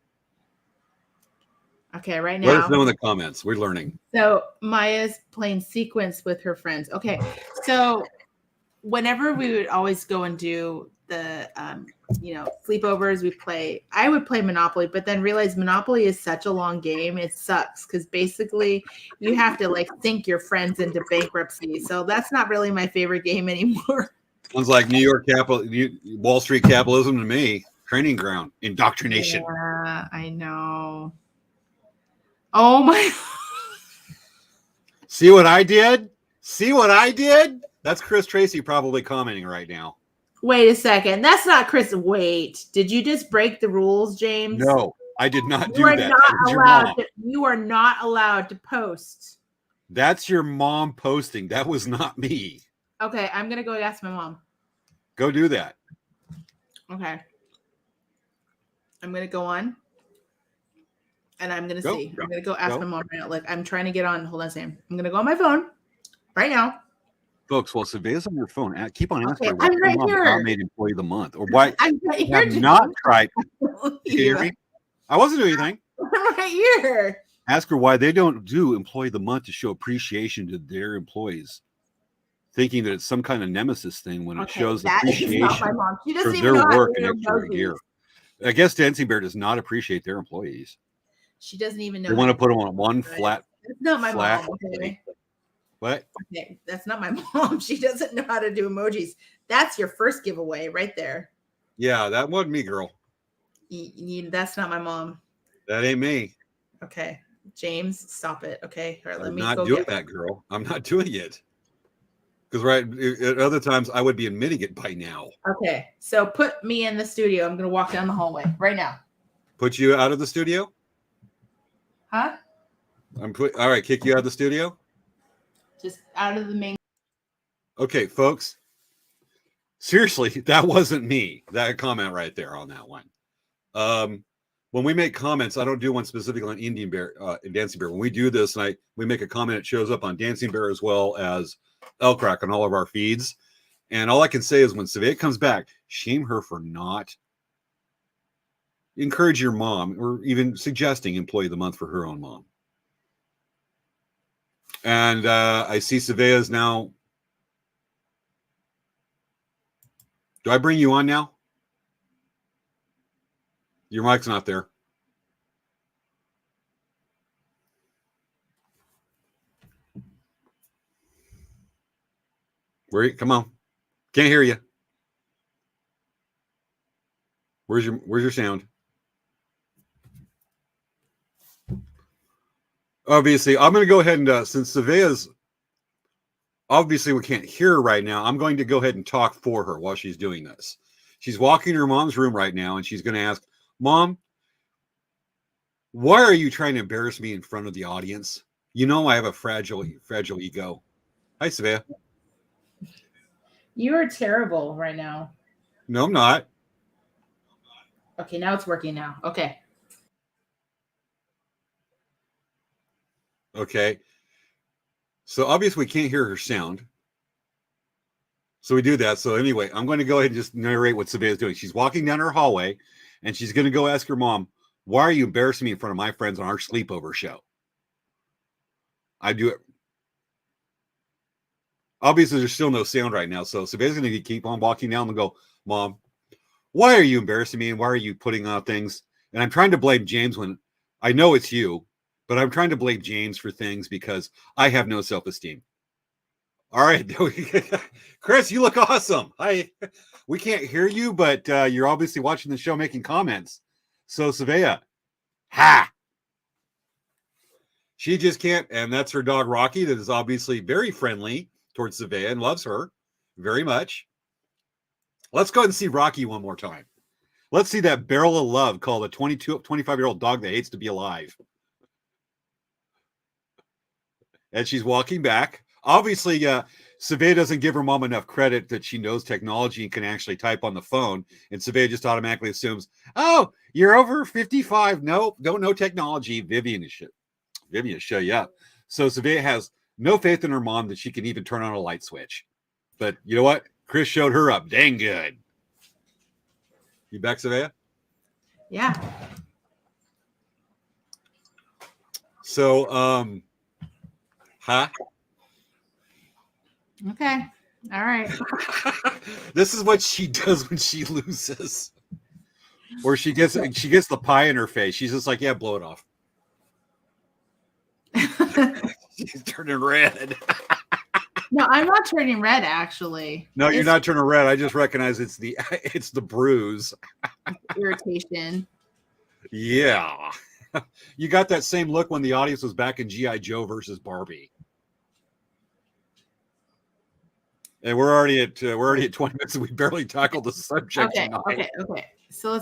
Okay, right now. Let us know in the comments. We're learning. So Maya's playing sequence with her friends. Okay, so whenever we would always go and do the, sleepovers, I would play Monopoly, but then realize Monopoly is such a long game. It sucks because basically you have to sink your friends into bankruptcy. So that's not really my favorite game anymore. Sounds like New York Wall Street capitalism to me. Training ground, indoctrination. Yeah, I know. Oh my. See what I did? That's Chris Tracy probably commenting right now. Wait a second. That's not Chris. Wait. Did you just break the rules, James? No, I did not do You are that. you are not allowed to post. That's your mom posting. That was not me. Okay, I'm going to go ask my mom. Go do that. Okay. I'm going to go on. And I'm going to see. I'm going to go ask my mom right now. I'm trying to get on. Hold on a second. I'm going to go on my phone right now. Folks, while Svea's on your phone, keep on asking her why right mom not made employee of the month, or why I'm right here. have not tried. You hear me? I wasn't doing anything. I'm right here. Ask her why they don't do employee of the month to show appreciation to their employees, thinking that it's some kind of nemesis thing when it shows appreciation my mom. She doesn't for even their know work and extra gear. I guess Dancing Bear does not appreciate their employees. She doesn't even know. They want to put them on one flat. That's not my flat mom. Okay. What? Okay, that's not my mom. She doesn't know how to do emojis. That's your first giveaway right there. Yeah, that wasn't me, girl. That's not my mom. That ain't me. Okay, James, stop it. Okay, all right, I'm not doing that, girl. I'm not doing it. Because at other times I would be admitting it by now. Okay, so put me in the studio. I'm gonna walk down the hallway right now. Put you out of the studio? Huh? All right, kick you out of the studio? Just out of the main. Okay, folks. Seriously, that wasn't me. That comment right there on that one. When we make comments, I don't do one specifically on Indian Bear, Dancing Bear. When we do this, we make a comment, it shows up on Dancing Bear as well as Elcrack on all of our feeds. And all I can say is when Svea comes back, shame her for not encourage your mom or even suggesting employee of the month for her own mom. And I see Svea is now Do I bring you on now? Your mic's not there. Come on. Can't hear you. Where's your sound? Obviously, I'm going to go ahead and since Svea's obviously we can't hear her right now, I'm going to go ahead and talk for her while she's doing this. She's walking to her mom's room right now, and she's going to ask, Mom, why are you trying to embarrass me in front of the audience? You know I have a fragile ego. Hi, Svea. You are terrible right now. No, I'm not. Okay, now it's working now. Okay. Okay. So obviously we can't hear her sound. So we do that. So anyway, I'm going to go ahead and just narrate what Svea is doing. She's walking down her hallway, and she's going to go ask her mom, why are you embarrassing me in front of my friends on our sleepover show? I do it. Obviously, there's still no sound right now. So Svea's going to keep on walking down and go, Mom, why are you embarrassing me? And why are you putting out things? And I'm trying to blame James when I know it's you, but I'm trying to blame James for things because I have no self-esteem. All right. Chris, you look awesome. We can't hear you, but you're obviously watching the show making comments. So Svea, ha! She just can't, and that's her dog Rocky that is obviously very friendly towards Svea and loves her very much. Let's go ahead and see Rocky one more time. Let's see that barrel of love called a 25-year-old dog that hates to be alive. And she's walking back. Obviously, Svea doesn't give her mom enough credit that she knows technology and can actually type on the phone. And Svea just automatically assumes, oh, you're over 55. No, don't know technology. Vivian will show you up. So Svea has no faith in her mom that she can even turn on a light switch. But you know what? Chris showed her up. Dang good. You back, Svea? Yeah. So, huh? Okay. All right. This is what she does when she loses. Or she gets the pie in her face. She's just like, yeah, blow it off. She's turning red. No, I'm not turning red, actually. No, you're not turning red. I just recognize it's the bruise. Irritation. Yeah. You got that same look when the audience was back in G.I. Joe versus Barbie. And we're already at 20 minutes and we barely tackled the subject tonight. Okay. So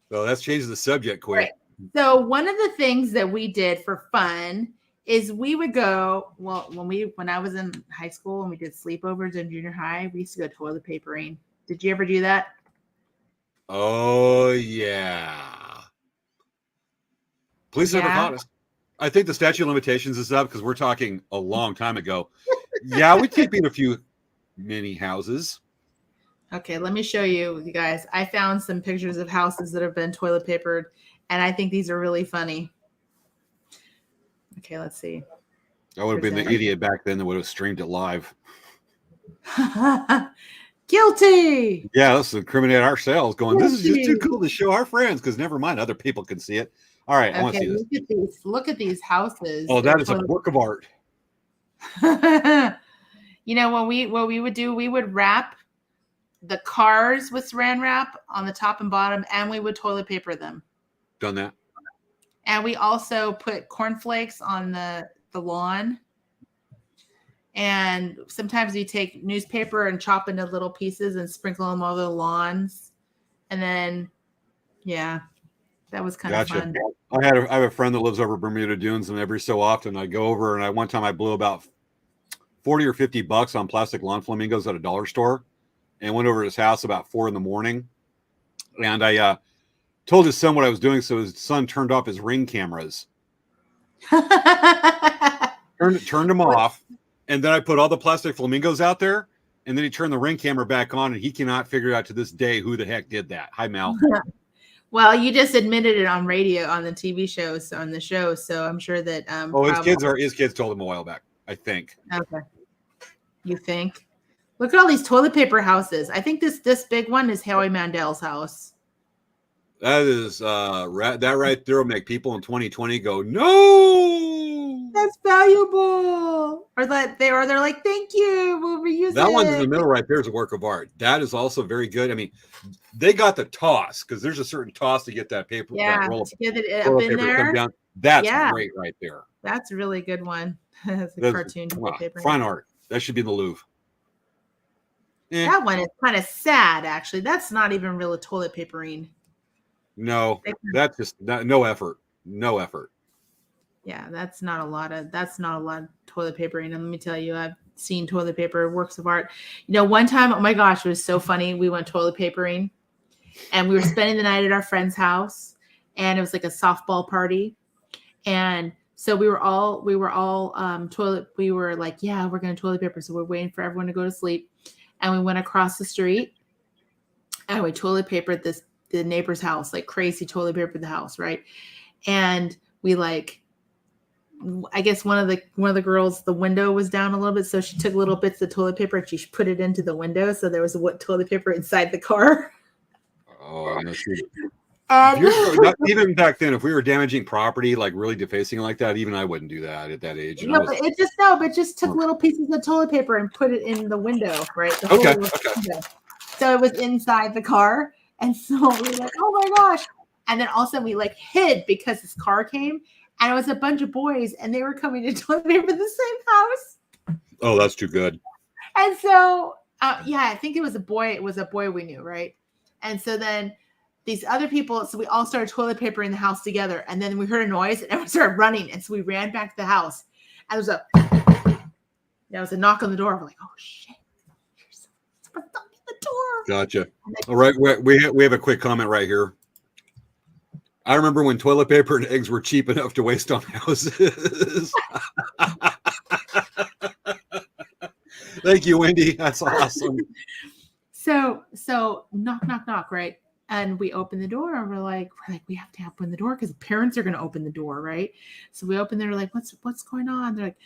That's changed the subject quick. Right. So one of the things that we did for fun is we would go, when I was in high school and we did sleepovers in junior high, we used to go toilet papering. Did you ever do that? Oh yeah. Police never caught us. I think the statute of limitations is up because we're talking a long time ago. Yeah, we keep in a few mini houses. Okay, let me show you guys. I found some pictures of houses that have been toilet papered, and I think these are really funny. Okay, let's see. I would have been the idiot back then that would have streamed it live. Guilty. Yeah, let's incriminate ourselves going, this is just too cool to show our friends because never mind, other people can see it. All right, I want to see this. Look at these houses. Oh, that is a work of art. You know, what we would do, we would wrap the cars with saran wrap on the top and bottom, and we would toilet paper them. Done that. And we also put cornflakes on the lawn. And sometimes we take newspaper and chop into little pieces and sprinkle them over the lawns. And then, yeah, that was kind of fun. I have a friend that lives over Bermuda Dunes, and every so often I go over, and one time I blew about $40 or $50 on plastic lawn flamingos at a dollar store, and went over to his house about 4 a.m. And I told his son what I was doing, so his son turned off his Ring cameras, turned them off, and then I put all the plastic flamingos out there, and then he turned the Ring camera back on, and he cannot figure out to this day who the heck did that. Hi, Mel. Well, you just admitted it on radio, on the TV shows, on the show, so I'm sure that. His kids told him a while back, I think. Okay. You think? Look at all these toilet paper houses. I think this big one is Howie Mandel's house. That is that right there will make people in 2020 go, no. That's valuable. Or they're like, thank you. We'll reuse That it. one in the middle right there is a work of art. That is also very good. I mean, they got the toss because there's a certain toss to get that paper. Yeah, that roll of to get it toilet up in paper to there. come down. That's Yeah. great right there. That's a really good one. That's a That's, cartoon toilet paper. fine art. That should be in the Louvre. Eh, That one is kind of sad, actually. That's not even real toilet papering. no, that's just no effort. No effort. Yeah, that's not a lot of toilet papering. And let me tell you, I've seen toilet paper works of art. You know, one time, oh my gosh, it was so funny. We went toilet papering, and we were spending the night at our friend's house, and it was like a softball party, and so we were all toilet. We were like, yeah, we're gonna toilet paper. So we're waiting for everyone to go to sleep, and we went across the street, and we toilet papered the neighbor's house, like crazy toilet papered the house, right? And we I guess one of the girls, the window was down a little bit, so she took little bits of toilet paper and she put it into the window, so there was toilet paper inside the car. Oh, even back then, if we were damaging property, like really defacing like that, even I wouldn't do that at that age. No, but it just took little pieces of toilet paper and put it in the window, right? Okay. Window. So it was inside the car, and so we were like, oh my gosh! And then also we like hid because his car came. And it was a bunch of boys, and they were coming to toilet paper the same house. Oh, that's too good. And so, I think it was a boy. It was a boy we knew, right? And so then these other people, so we all started toilet paper in the house together. And then we heard a noise, and everyone started running. And so we ran back to the house. And there was a knock on the door. We're like, oh shit! Someone's knocking the door. Gotcha. All right, we have a quick comment right here. I remember when toilet paper and eggs were cheap enough to waste on houses. Thank you, Wendy. That's awesome. So knock, knock, knock, right? And we open the door, and we're like, we have to open the door because parents are going to open the door, right? So we open there, like, what's going on? They're like,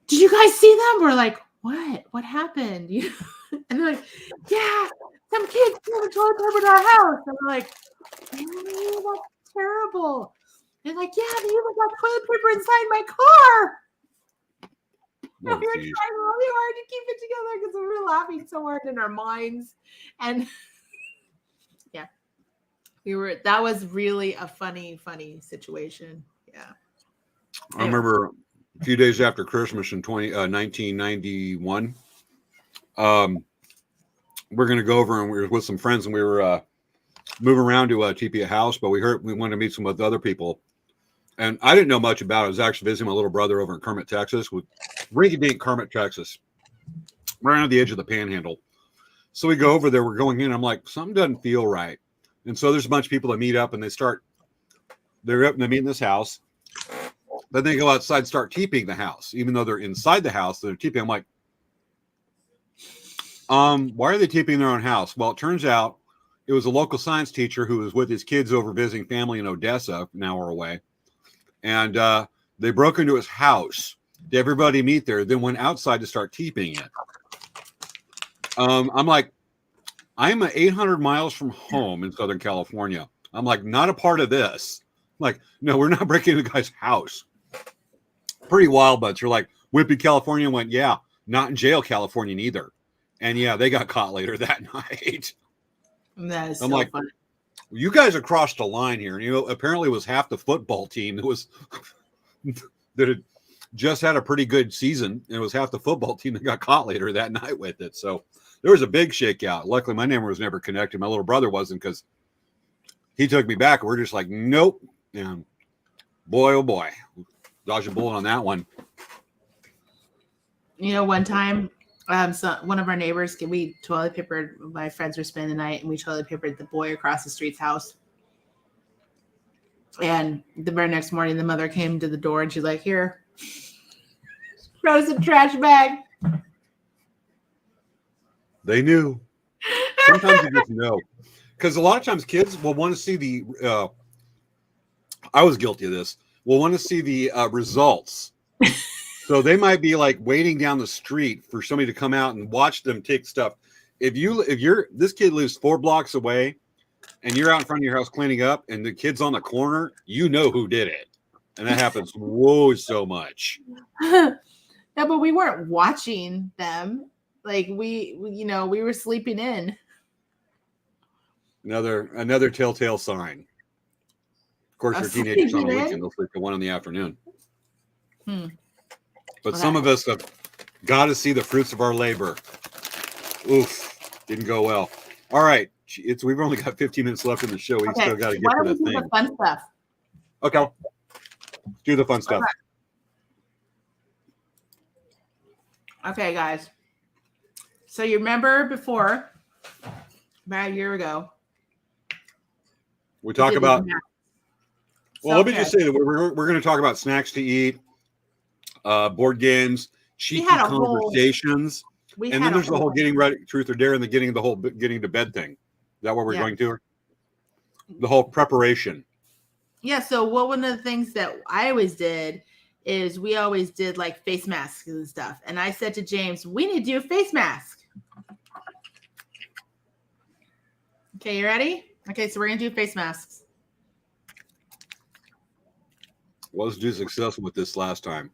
did you guys see them? We're like, what? What happened? And they're like, yeah, some kids threw the toilet paper in our house. And we're like, oh, that's terrible. They're like, yeah, they even got toilet paper inside my car. Oh, we were trying really hard to keep it together because we were laughing so hard in our minds. And yeah, that was really a funny situation. Yeah. I remember a few days after Christmas in 1991, we're going to go over, and we were with some friends, and we were moving around to TP a house, but we wanted to meet some of the other people. And I didn't know much about it. I was actually visiting my little brother over in Kermit, Texas, with rinky-dink Kermit, Texas, right on the edge of the panhandle. So we go over there, we're going in. I'm like, something doesn't feel right. And so there's a bunch of people that meet up, and they're up and they meet in this house. Then they go outside and start TPing the house, even though they're inside the house, they're TPing. I'm like, why are they TPing their own house? Well, it turns out it was a local science teacher who was with his kids over visiting family in Odessa, an hour away. And they broke into his house. Did everybody meet there? Then went outside to start TPing it. I'm like, I'm 800 miles from home in Southern California. I'm like, not a part of this. I'm like, no, we're not breaking into the guy's house. Pretty wild, but you're like, Whippy, California went, yeah, not in jail, California, neither. And yeah, they got caught later that night. That is I'm so like, funny. You guys have crossed a line here. You know, apparently it was half the football team that had just had a pretty good season. And it was half the football team that got caught later that night with it. So there was a big shakeout. Luckily, my name was never connected. My little brother wasn't, because he took me back. We're just like, nope. And boy, oh boy, dodged a bullet on that one. You know, one time, so one of our neighbors, we toilet papered, my friends were spending the night, and we toilet papered the boy across the street's house. And the very next morning, the mother came to the door, and she's like, here, throws a trash bag. They knew. Sometimes you just know. Because a lot of times kids will want to see the, I was guilty of this, will want to see the results. So they might be like waiting down the street for somebody to come out and watch them take stuff. If this kid lives 4 blocks away and you're out in front of your house cleaning up and the kid's on the corner, you know who did it. And that happens so much. No, but we weren't watching them. Like we were sleeping in. Another telltale sign. Of course, your teenagers on the weekend, they'll sleep till 1 in the afternoon. But some of us have got to see the fruits of our labor. Oof, didn't go well. All right, we've only got 15 minutes left in the show. We still got to get to that thing. The fun stuff? Okay, do the fun stuff. Okay, guys. So you remember before, about a year ago, we talk about. Well, let me just say that we're going to talk about snacks to eat, board games, cheeky conversations, and then there's the whole getting ready, truth or dare, and getting to bed thing. Is that what we're going to? The whole preparation. Yeah. So one of the things that I always did is we always did like face masks and stuff. And I said to James, we need to do a face mask. Okay, you ready? Okay, so we're going to do face masks. Was successful with this last time.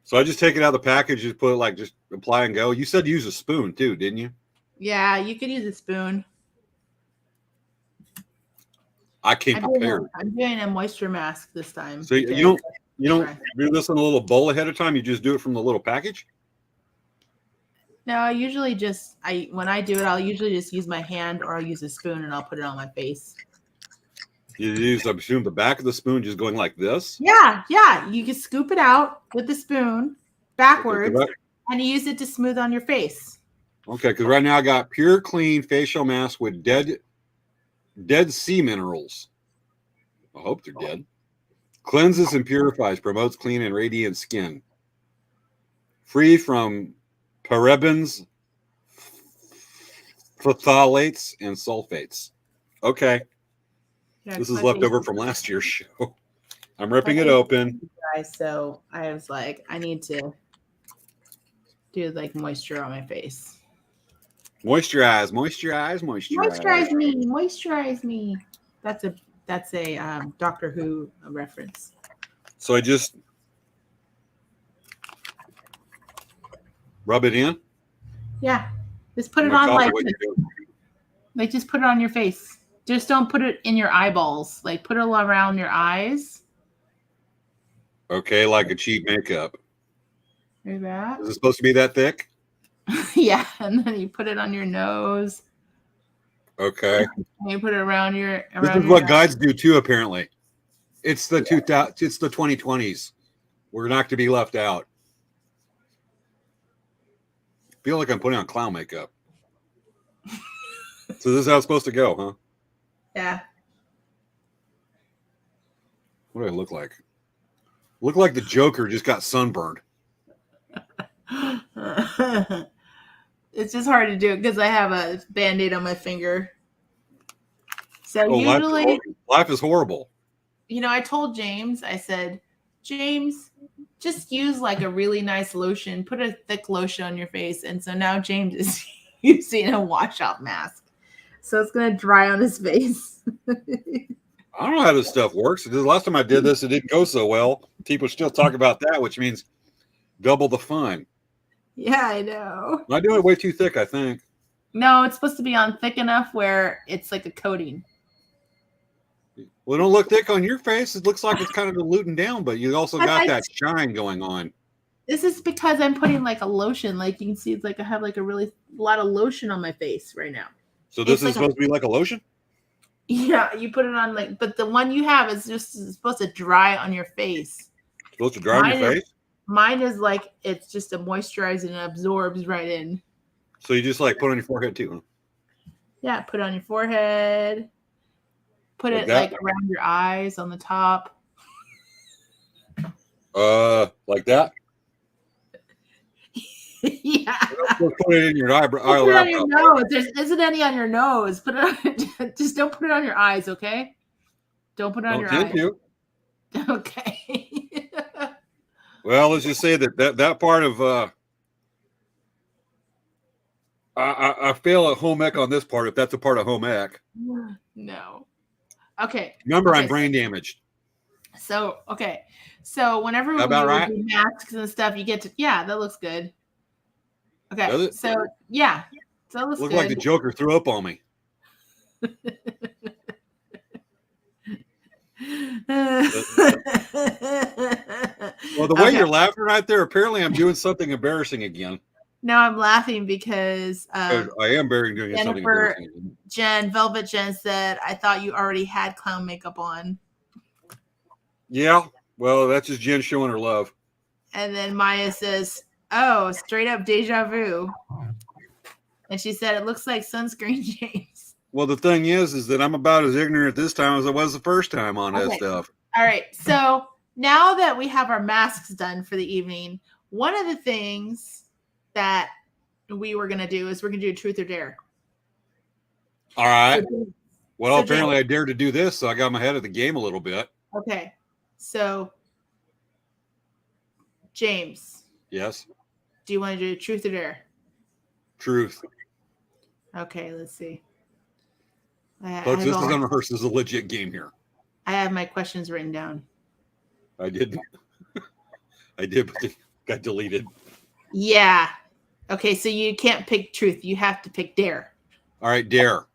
So I just take it out of the package, just put it like, just apply and go. You said use a spoon too, didn't you? Yeah, you could use a spoon. I came prepared. I'm doing a moisture mask this time. So you don't do this in a little bowl ahead of time. You just do it from the little package. No, I usually when I do it, I'll usually just use my hand or I'll use a spoon and I'll put it on my face. You use, I assume, the back of the spoon just going like this? Yeah. You can scoop it out with the spoon backwards and you use it to smooth on your face. Okay, because right now I got pure, clean facial mask with dead sea minerals. I hope they're dead. Cleanses and purifies, promotes clean and radiant skin. Free from parabens, phthalates, and sulfates. Okay. Yeah, this is left over from last year's show. I'm ripping it open. Guys, so I was like, I need to do like moisture on my face. Moisturize me. That's a Doctor Who reference. So I just rub it in. Yeah, just put it on like just put it on your face. Just don't put it in your eyeballs. Like put it around your eyes. Okay, like a cheap makeup. Like that. Is it supposed to be that thick? Yeah, and then you put it on your nose. Okay. And you put it around your. This is what guides do too. Apparently, it's the 2020s. We're not to be left out. I feel like I'm putting on clown makeup. So this is how it's supposed to go, huh? Yeah. What do I look like? Look like the Joker just got sunburned. It's just hard to do it because I have a Band-Aid on my finger. So usually life is horrible. I told James, I said, James, just use like a really nice lotion, put a thick lotion on your face. And so now James is using a wash-out mask. So it's going to dry on his face. I don't know how this stuff works. The last time I did this, it didn't go so well. People still talk about that, which means double the fun. Yeah, I know. I do it way too thick, I think. No, it's supposed to be on thick enough where it's like a coating. Well, it don't look thick on your face. It looks like it's kind of diluting down, but you also got that shine going on. This is because I'm putting like a lotion. Like you can see, it's like I have like a lot of lotion on my face right now. So this is supposed to be like a lotion? Yeah, you put it on but the one you have is just supposed to dry on your face. Supposed to dry on your face? Mine is like, it's just a moisturizer and absorbs right in. So you just like put it on your forehead too, huh? Yeah, put it on your forehead. Put it like around your eyes on the top. Like that? Yeah. Put it in your eyebrow. Put it on your nose. There isn't any on your nose. Put it on, just don't put it on your eyes, okay? Don't put it on your eyes. You. Okay. Well, let's just say that part of I fail at home ec on this part if that's a part of home ec. No. Okay. Remember, I'm Okay, brain damaged. So whenever That about we right? do masks and stuff, you get to that looks good. Okay. Does it? So yeah. So it looks Looked good. like the Joker threw up on me. Well, the way Okay. you're laughing right there, apparently I'm doing something embarrassing again. No, I'm laughing because I am doing something Jennifer, embarrassing. Velvet Jen said, I thought you already had clown makeup on. Yeah, well, that's just Jen showing her love. And then Maya says, oh, straight up deja vu. And she said, it looks like sunscreen, James. Well, the thing is that I'm about as ignorant this time as I was the first time on that stuff. All right. So now that we have our masks done for the evening, one of the things that we were going to do is we're going to do truth or dare. All right. Well, So apparently I dared to do this, so I got my head of the game a little bit. Okay. So, James. Yes. Do you want to do truth or dare? Truth. Okay, let's see. Folks, this is unrehearsed. This is a legit game here. I have my questions written down. I did. I did, but they got deleted. Yeah. Okay, so you can't pick truth. You have to pick dare. All right, dare.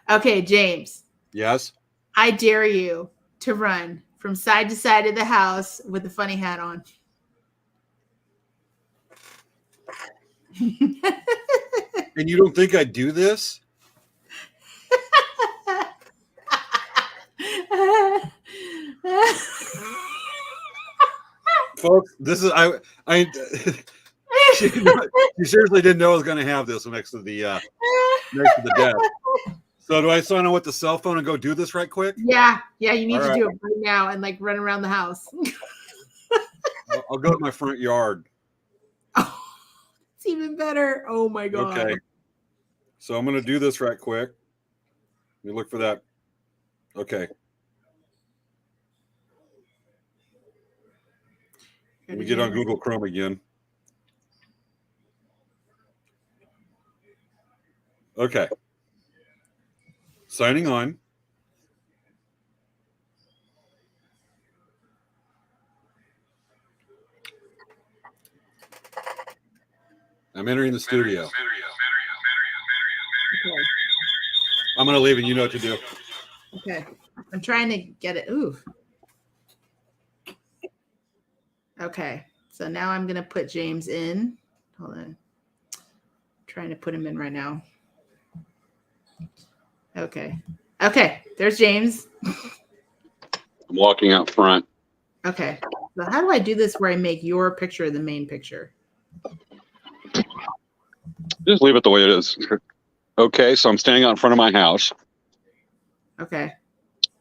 Okay, James. Yes. I dare you to run from side to side of the house with a funny hat on. And you don't think I'd do this? Folks, this is I she seriously didn't know I was going to have this next to the desk. So do I sign on with the cell phone and go do this right quick? Yeah, you need All to right. do it right now and like run around the house. I'll go to my front yard. Oh, it's even better. Oh my god. Okay. So I'm going to do this right quick. Let me look for that. Okay. Let me get on Google Chrome again. Okay. Signing on. I'm entering the studio. Okay. I'm going to leave and you know what to do. Okay. I'm trying to get it. Ooh. Okay. So now I'm going to put James in. Hold on. I'm trying to put him in right now. Okay. Okay. There's James. I'm walking out front. Okay. So how do I do this where I make your picture the main picture? Just leave it the way it is. Okay, so I'm standing out in front of my house. Okay.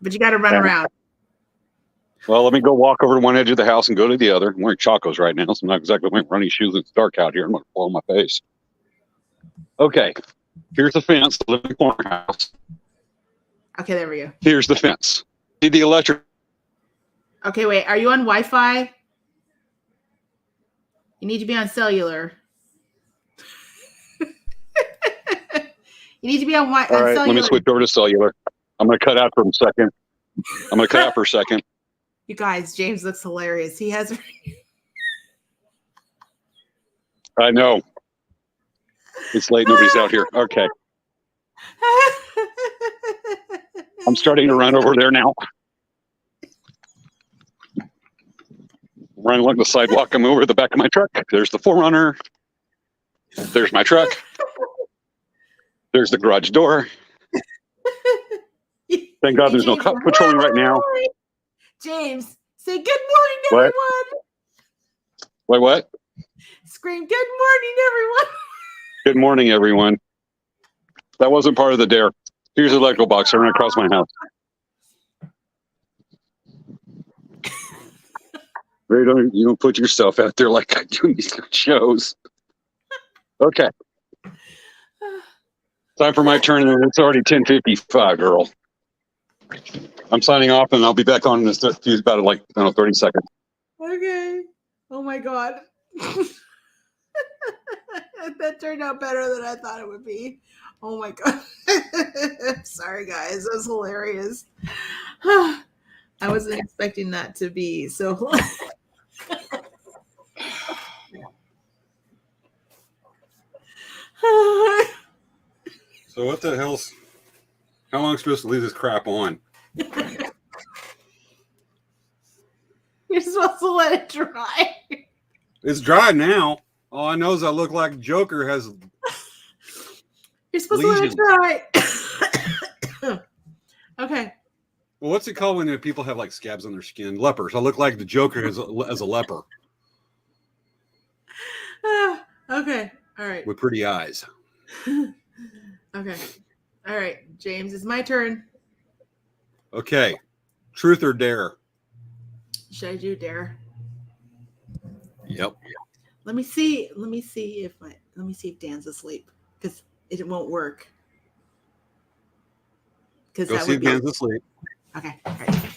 But you got to run around. Well, let me go walk over to one edge of the house and go to the other. I'm wearing chacos right now, so I'm not exactly wearing running shoes. It's dark out here. I'm going to blow my face. Okay, here's the fence, the living corner house. Okay, there we go. Here's the fence. See the electric. Okay, wait. Are you on Wi-Fi? You need to be on cellular. You need to be on Wi-Fi. All right, let me switch over to cellular. I'm going to cut out for a second. You guys, James looks hilarious. He has. I know. It's late. Nobody's out here. Okay. I'm starting to run over there now. Run along the sidewalk. I'm over the back of my truck. There's the 4Runner. There's my truck. There's the garage door. Thank God there's no cop patrolling right now. James, say good morning, everyone. Wait, what? Scream good morning, everyone. Good morning, everyone. That wasn't part of the dare. Here's the electrical box. I ran across my house. Ray, you don't put yourself out there like I do in these shows. Okay. Time for my turn, and it's already 10:55, girl. I'm signing off, and I'll be back on in about 30 seconds. Okay. Oh my God. That turned out better than I thought it would be. Oh my God. Sorry, guys. That was hilarious. I wasn't expecting that to be so. So what the hell's? How long am I supposed to leave this crap on? You're supposed to let it dry. It's dry now. All I know is I look like Joker has. You're supposed to let it dry. Okay. Well, what's it called when people have like scabs on their skin? Lepers. I look like the Joker as a leper Okay. All right. with pretty eyes. Okay. All right, James, it's my turn. Okay. Truth or dare? Should I do dare? Yep. Let me see if Dan's asleep because it won't work. Because Go that see would if be Dan's asleep. okay. All right.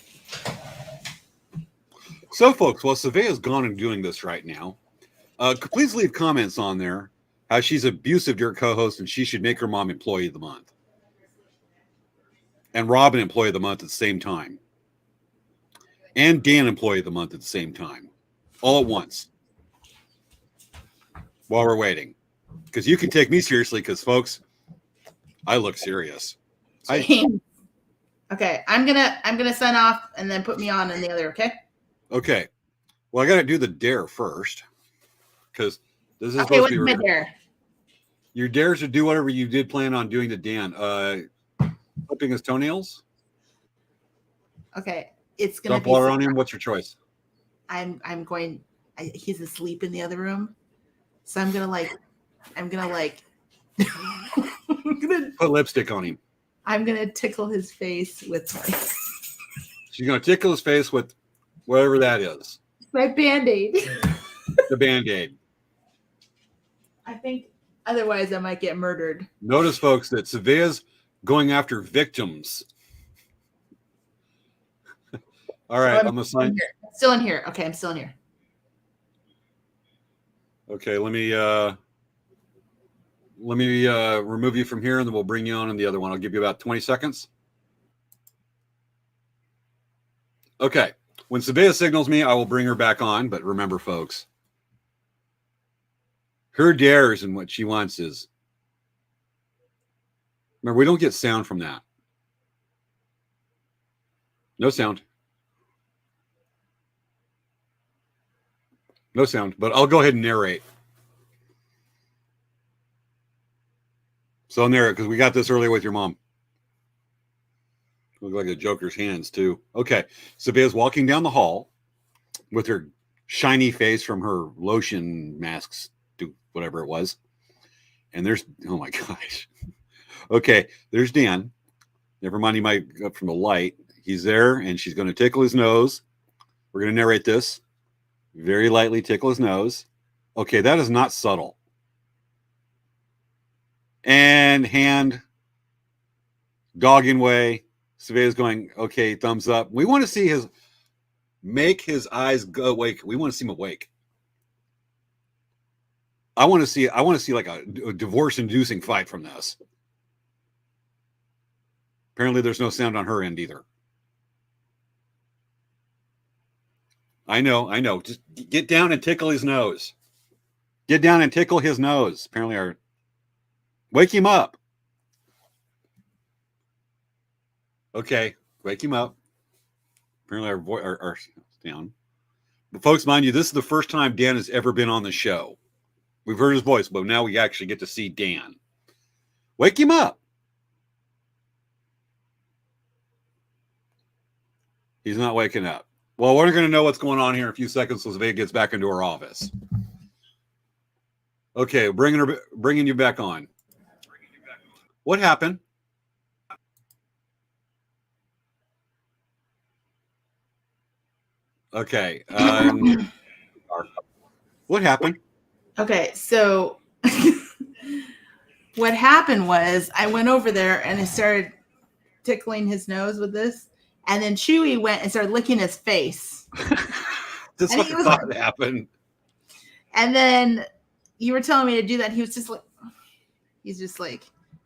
So, folks, while Svea's gone and doing this right now, please leave comments on there how she's abusive to her co-host and she should make her mom employee of the month. And Robin employee of the month at the same time. And Dan employee of the month at the same time. All at once. While we're waiting. Because you can take me seriously because, folks, I look serious. James. Okay, I'm gonna sign off and then put me on in the other, okay? Okay. Well, I got to do the dare first. Because this is Okay, supposed what's to be my dare? Your dares to do whatever you did plan on doing to Dan. Clipping his toenails? Okay, it's gonna Dump be water on him? What's your choice? he's asleep in the other room. So I'm gonna I'm gonna Put lipstick on him. I'm gonna tickle his face with She's going to tickle his face with whatever that is. my Band-Aid. The Band-Aid. I think otherwise I might get murdered. Notice, folks, that Svea's going after victims. All right, I'm going to sign. Still in here. Okay, I'm still in here. Okay, let me remove you from here, and then we'll bring you on in the other one. I'll give you about 20 seconds. Okay, when Svea signals me, I will bring her back on. But remember, folks, her dares and what she wants is. Remember, we don't get sound from that. No sound. No sound, but I'll go ahead and narrate. So I'll narrate because we got this earlier with your mom. Look like a Joker's hands too. Okay, Svea's walking down the hall with her shiny face from her lotion masks, to whatever it was. And there's, oh my gosh. Okay, there's Dan. Never mind, he might go up from the light. He's there, and she's going to tickle his nose. We're going to narrate this. Very lightly tickle his nose. Okay, that is not subtle. And hand, dogging way. Svea's going, okay, thumbs up. We want to see make his eyes go awake. We want to see him awake. I want to see like a divorce-inducing fight from this. Apparently, there's no sound on her end either. I know. Just get down and tickle his nose. Get down and tickle his nose. Apparently, wake him up. Okay, wake him up. Apparently, our voice are down. But folks, mind you, this is the first time Dan has ever been on the show. We've heard his voice, but now we actually get to see Dan. Wake him up. He's not waking up. Well, we're going to know what's going on here in a few seconds so Svea gets back into her office. Okay, bringing you back on. What happened? Okay. What happened? Okay, so what happened was I went over there and I started tickling his nose with this, and then Chewy went and started licking his face. This is what I thought happened. And then you were telling me to do that. He was just like,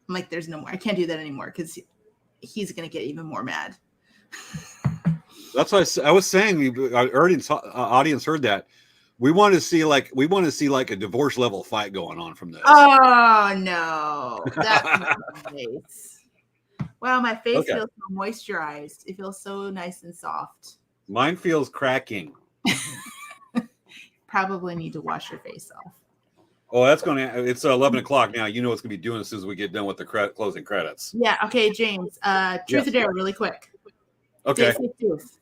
I'm like, there's no more. I can't do that anymore because he's going to get even more mad. That's what I was saying. Our audience heard that. We want to see like a divorce level fight going on from this. Oh no, that's nice. Wow, my face feels so moisturized. It feels so nice and soft. Mine feels cracking. Probably need to wash your face off. Oh, it's 11 o'clock now. You know what's gonna be doing as soon as we get done with the closing credits. Yeah. Okay, James. Truth or dare, really quick. Okay. Say truth.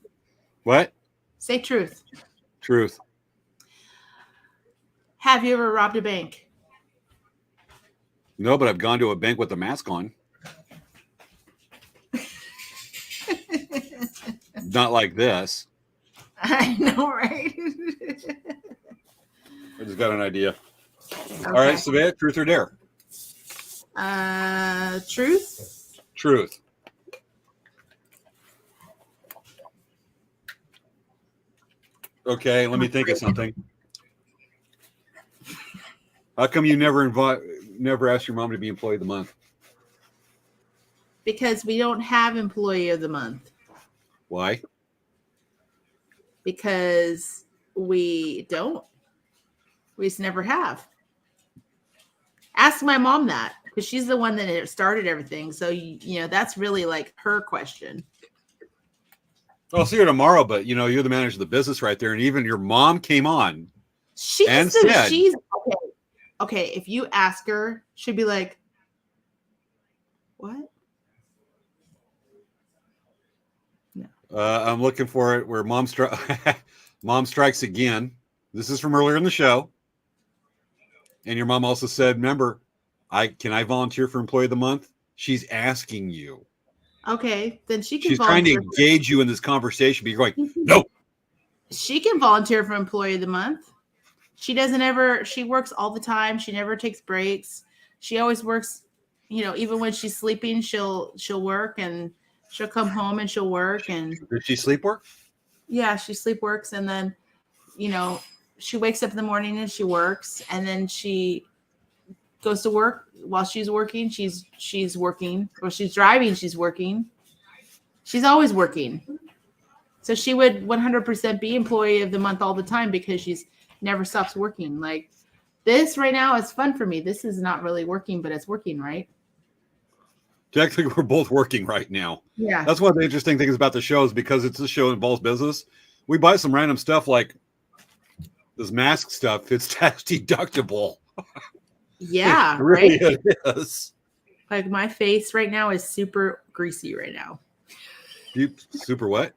What? Say truth. Truth. Have you ever robbed a bank? No, but I've gone to a bank with a mask on. Not like this. I know, right? I just got an idea. Okay. All right, Svea, truth or dare? Truth. Truth. Okay, let me think of something. How come you never asked your mom to be employee of the month? Because we don't have employee of the month. Why? Because we don't. We just never have. Ask my mom that because she's the one that started everything. So you know that's really like her question. I'll see her tomorrow, but you're the manager of the business right there, and even your mom came on. She's okay. Okay, if you ask her, she'd be like, "What?" No. I'm looking for it where mom strikes again. This is from earlier in the show. And your mom also said, remember, can I volunteer for employee of the month? She's asking you. Okay, then she can She's trying to engage you in this conversation, but you're going, no. She can volunteer for employee of the month. She works all the time. She never takes breaks. She always works, even when she's sleeping, she'll work and she'll come home and she'll work. And did she sleep work? Yeah, she sleep works. And then, she wakes up in the morning and she works. And then she goes to work while she's working. She's working, or she's driving. She's working. She's always working. So she would 100% be employee of the month all the time because she's never stops working. Like this right now is fun for me. This is not really working, but it's working, right? Technically, we're both working right now. Yeah. That's one of the interesting things about the show is because it's a show that involves business. We buy some random stuff like this mask stuff. It's tax deductible. Yeah, it really right? It is. Like my face right now is super greasy right now. Super what?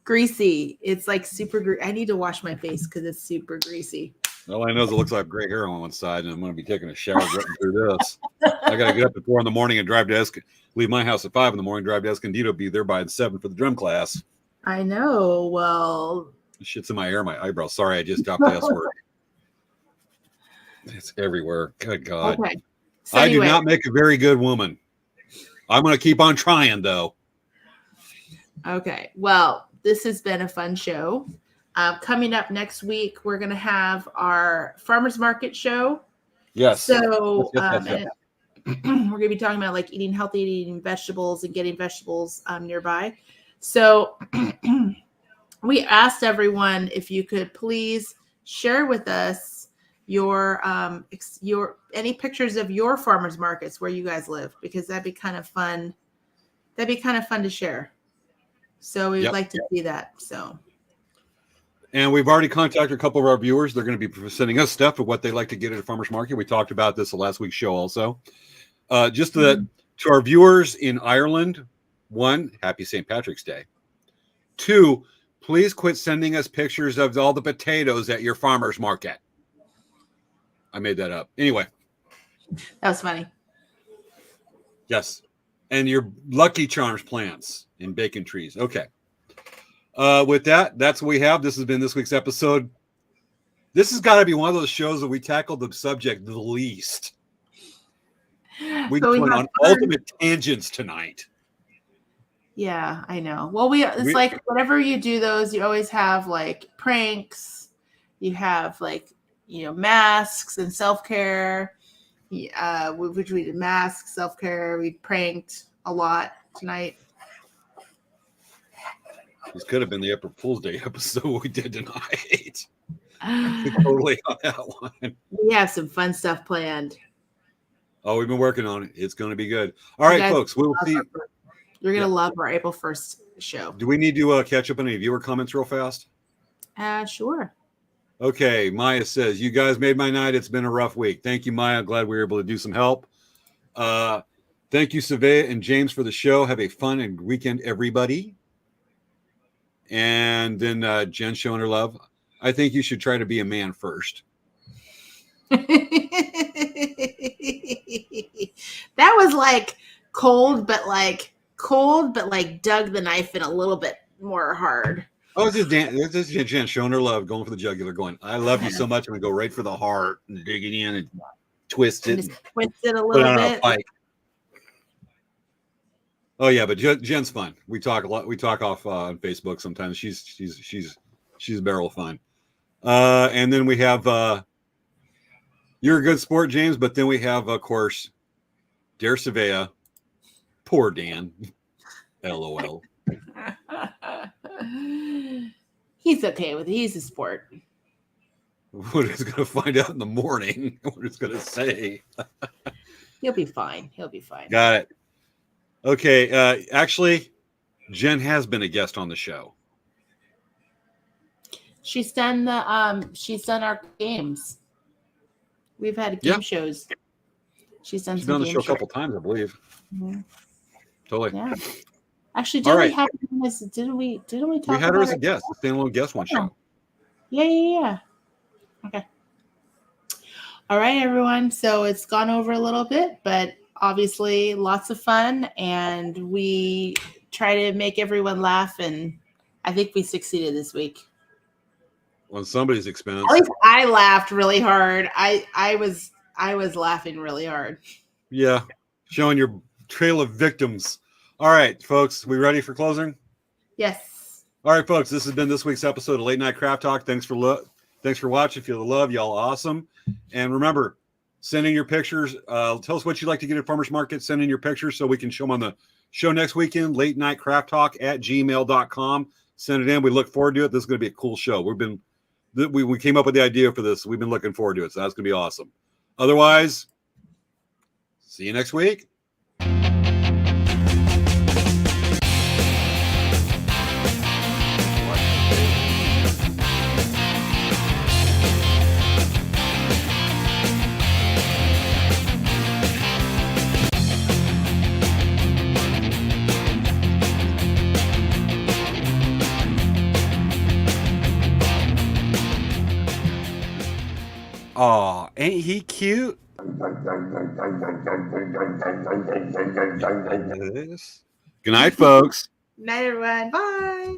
Greasy. It's like super I need to wash my face because it's super greasy. All I know is it looks like gray hair on one side, and I'm going to be taking a shower getting through this. I got to get up at 4 a.m. and leave my house at 5 a.m, drive to Escondido, be there by 7 for the drum class. I know. Well, shit's in my hair, my eyebrows. Sorry, I just dropped the S word. It's everywhere. Good God. Okay. So I do not make a very good woman. I'm going to keep on trying, though. Okay. Well, this has been a fun show. Coming up next week, we're going to have our farmers market show. Yes. So we're going to be talking about like eating healthy, eating vegetables and getting vegetables nearby. So we asked everyone if you could please share with us your any pictures of your farmers markets where you guys live, because that'd be kind of fun. That'd be kind of fun to share. So we'd like to see that. So. And we've already contacted a couple of our viewers. They're going to be sending us stuff of what they like to get at a farmer's market. We talked about this the last week's show also. To our viewers in Ireland, 1, happy St. Patrick's Day. 2, please quit sending us pictures of all the potatoes at your farmer's market. I made that up. Anyway. That was funny. Yes. And your Lucky Charms plants and bacon trees. Okay. With that, that's what we have. This has been this week's episode. This has got to be one of those shows that we tackled the subject the least. We went on ultimate tangents tonight. Yeah, I know. Well, it's like whenever you do those, you always have like pranks. You have like masks and self-care. Which we did masks, self-care. We pranked a lot tonight. This could have been the April Fool's Day episode we did tonight. Totally on that one. We have some fun stuff planned. Oh, we've been working on it. It's going to be good. All right, folks. We'll see. You're going to love our April 1st show. Do we need to catch up on any viewer comments real fast? Sure. Okay. Maya says, you guys made my night. It's been a rough week. Thank you, Maya. Glad we were able to do some help. Thank you, Svea and James, for the show. Have a fun and weekend, everybody. And then Jen showing her love. I think you should try to be a man first. That was like cold, but dug the knife in a little bit more hard. Oh, it's just Jen showing her love, going for the jugular, going, I love you so much. I'm going to go right for the heart and dig it in and twist it. Just twist it a Put it little on bit. a pike. Oh yeah, but Jen's fun. We talk a lot. We talk off on Facebook sometimes. She's a barrel of fun. And then we have you're a good sport, James. But then we have, of course, Dare Svea, poor Dan, LOL. He's okay with it. He's a sport. What is going to find out in the morning? What it's going to say? He'll be fine. He'll be fine. Got it. Okay. Actually, Jen has been a guest on the show. She's done our games. We've had game shows. She's done the show a couple times, I believe. Mm-hmm. Totally. Yeah. Actually, didn't we talk we had her about as a guest, a standalone guest one show. Yeah. Okay. All right, everyone. So it's gone over a little bit, but obviously lots of fun, and we try to make everyone laugh, and I think we succeeded this week. On somebody's expense. At least I laughed really hard. I was laughing really hard. Yeah. Showing your trail of victims. All right, folks, we ready for closing? Yes. All right, folks, this has been this week's episode of Late Night Craft Talk. Thanks for watching. Feel the love. Y'all awesome. And remember, send in your pictures. Tell us what you'd like to get at Farmers Market. Send in your pictures so we can show them on the show next weekend. Late Night Craft Talk @gmail.com. Send it in. We look forward to it. This is going to be a cool show. We came up with the idea for this. We've been looking forward to it. So that's going to be awesome. Otherwise, see you next week. Aw, ain't he cute? Good night, folks. Night, everyone. Bye.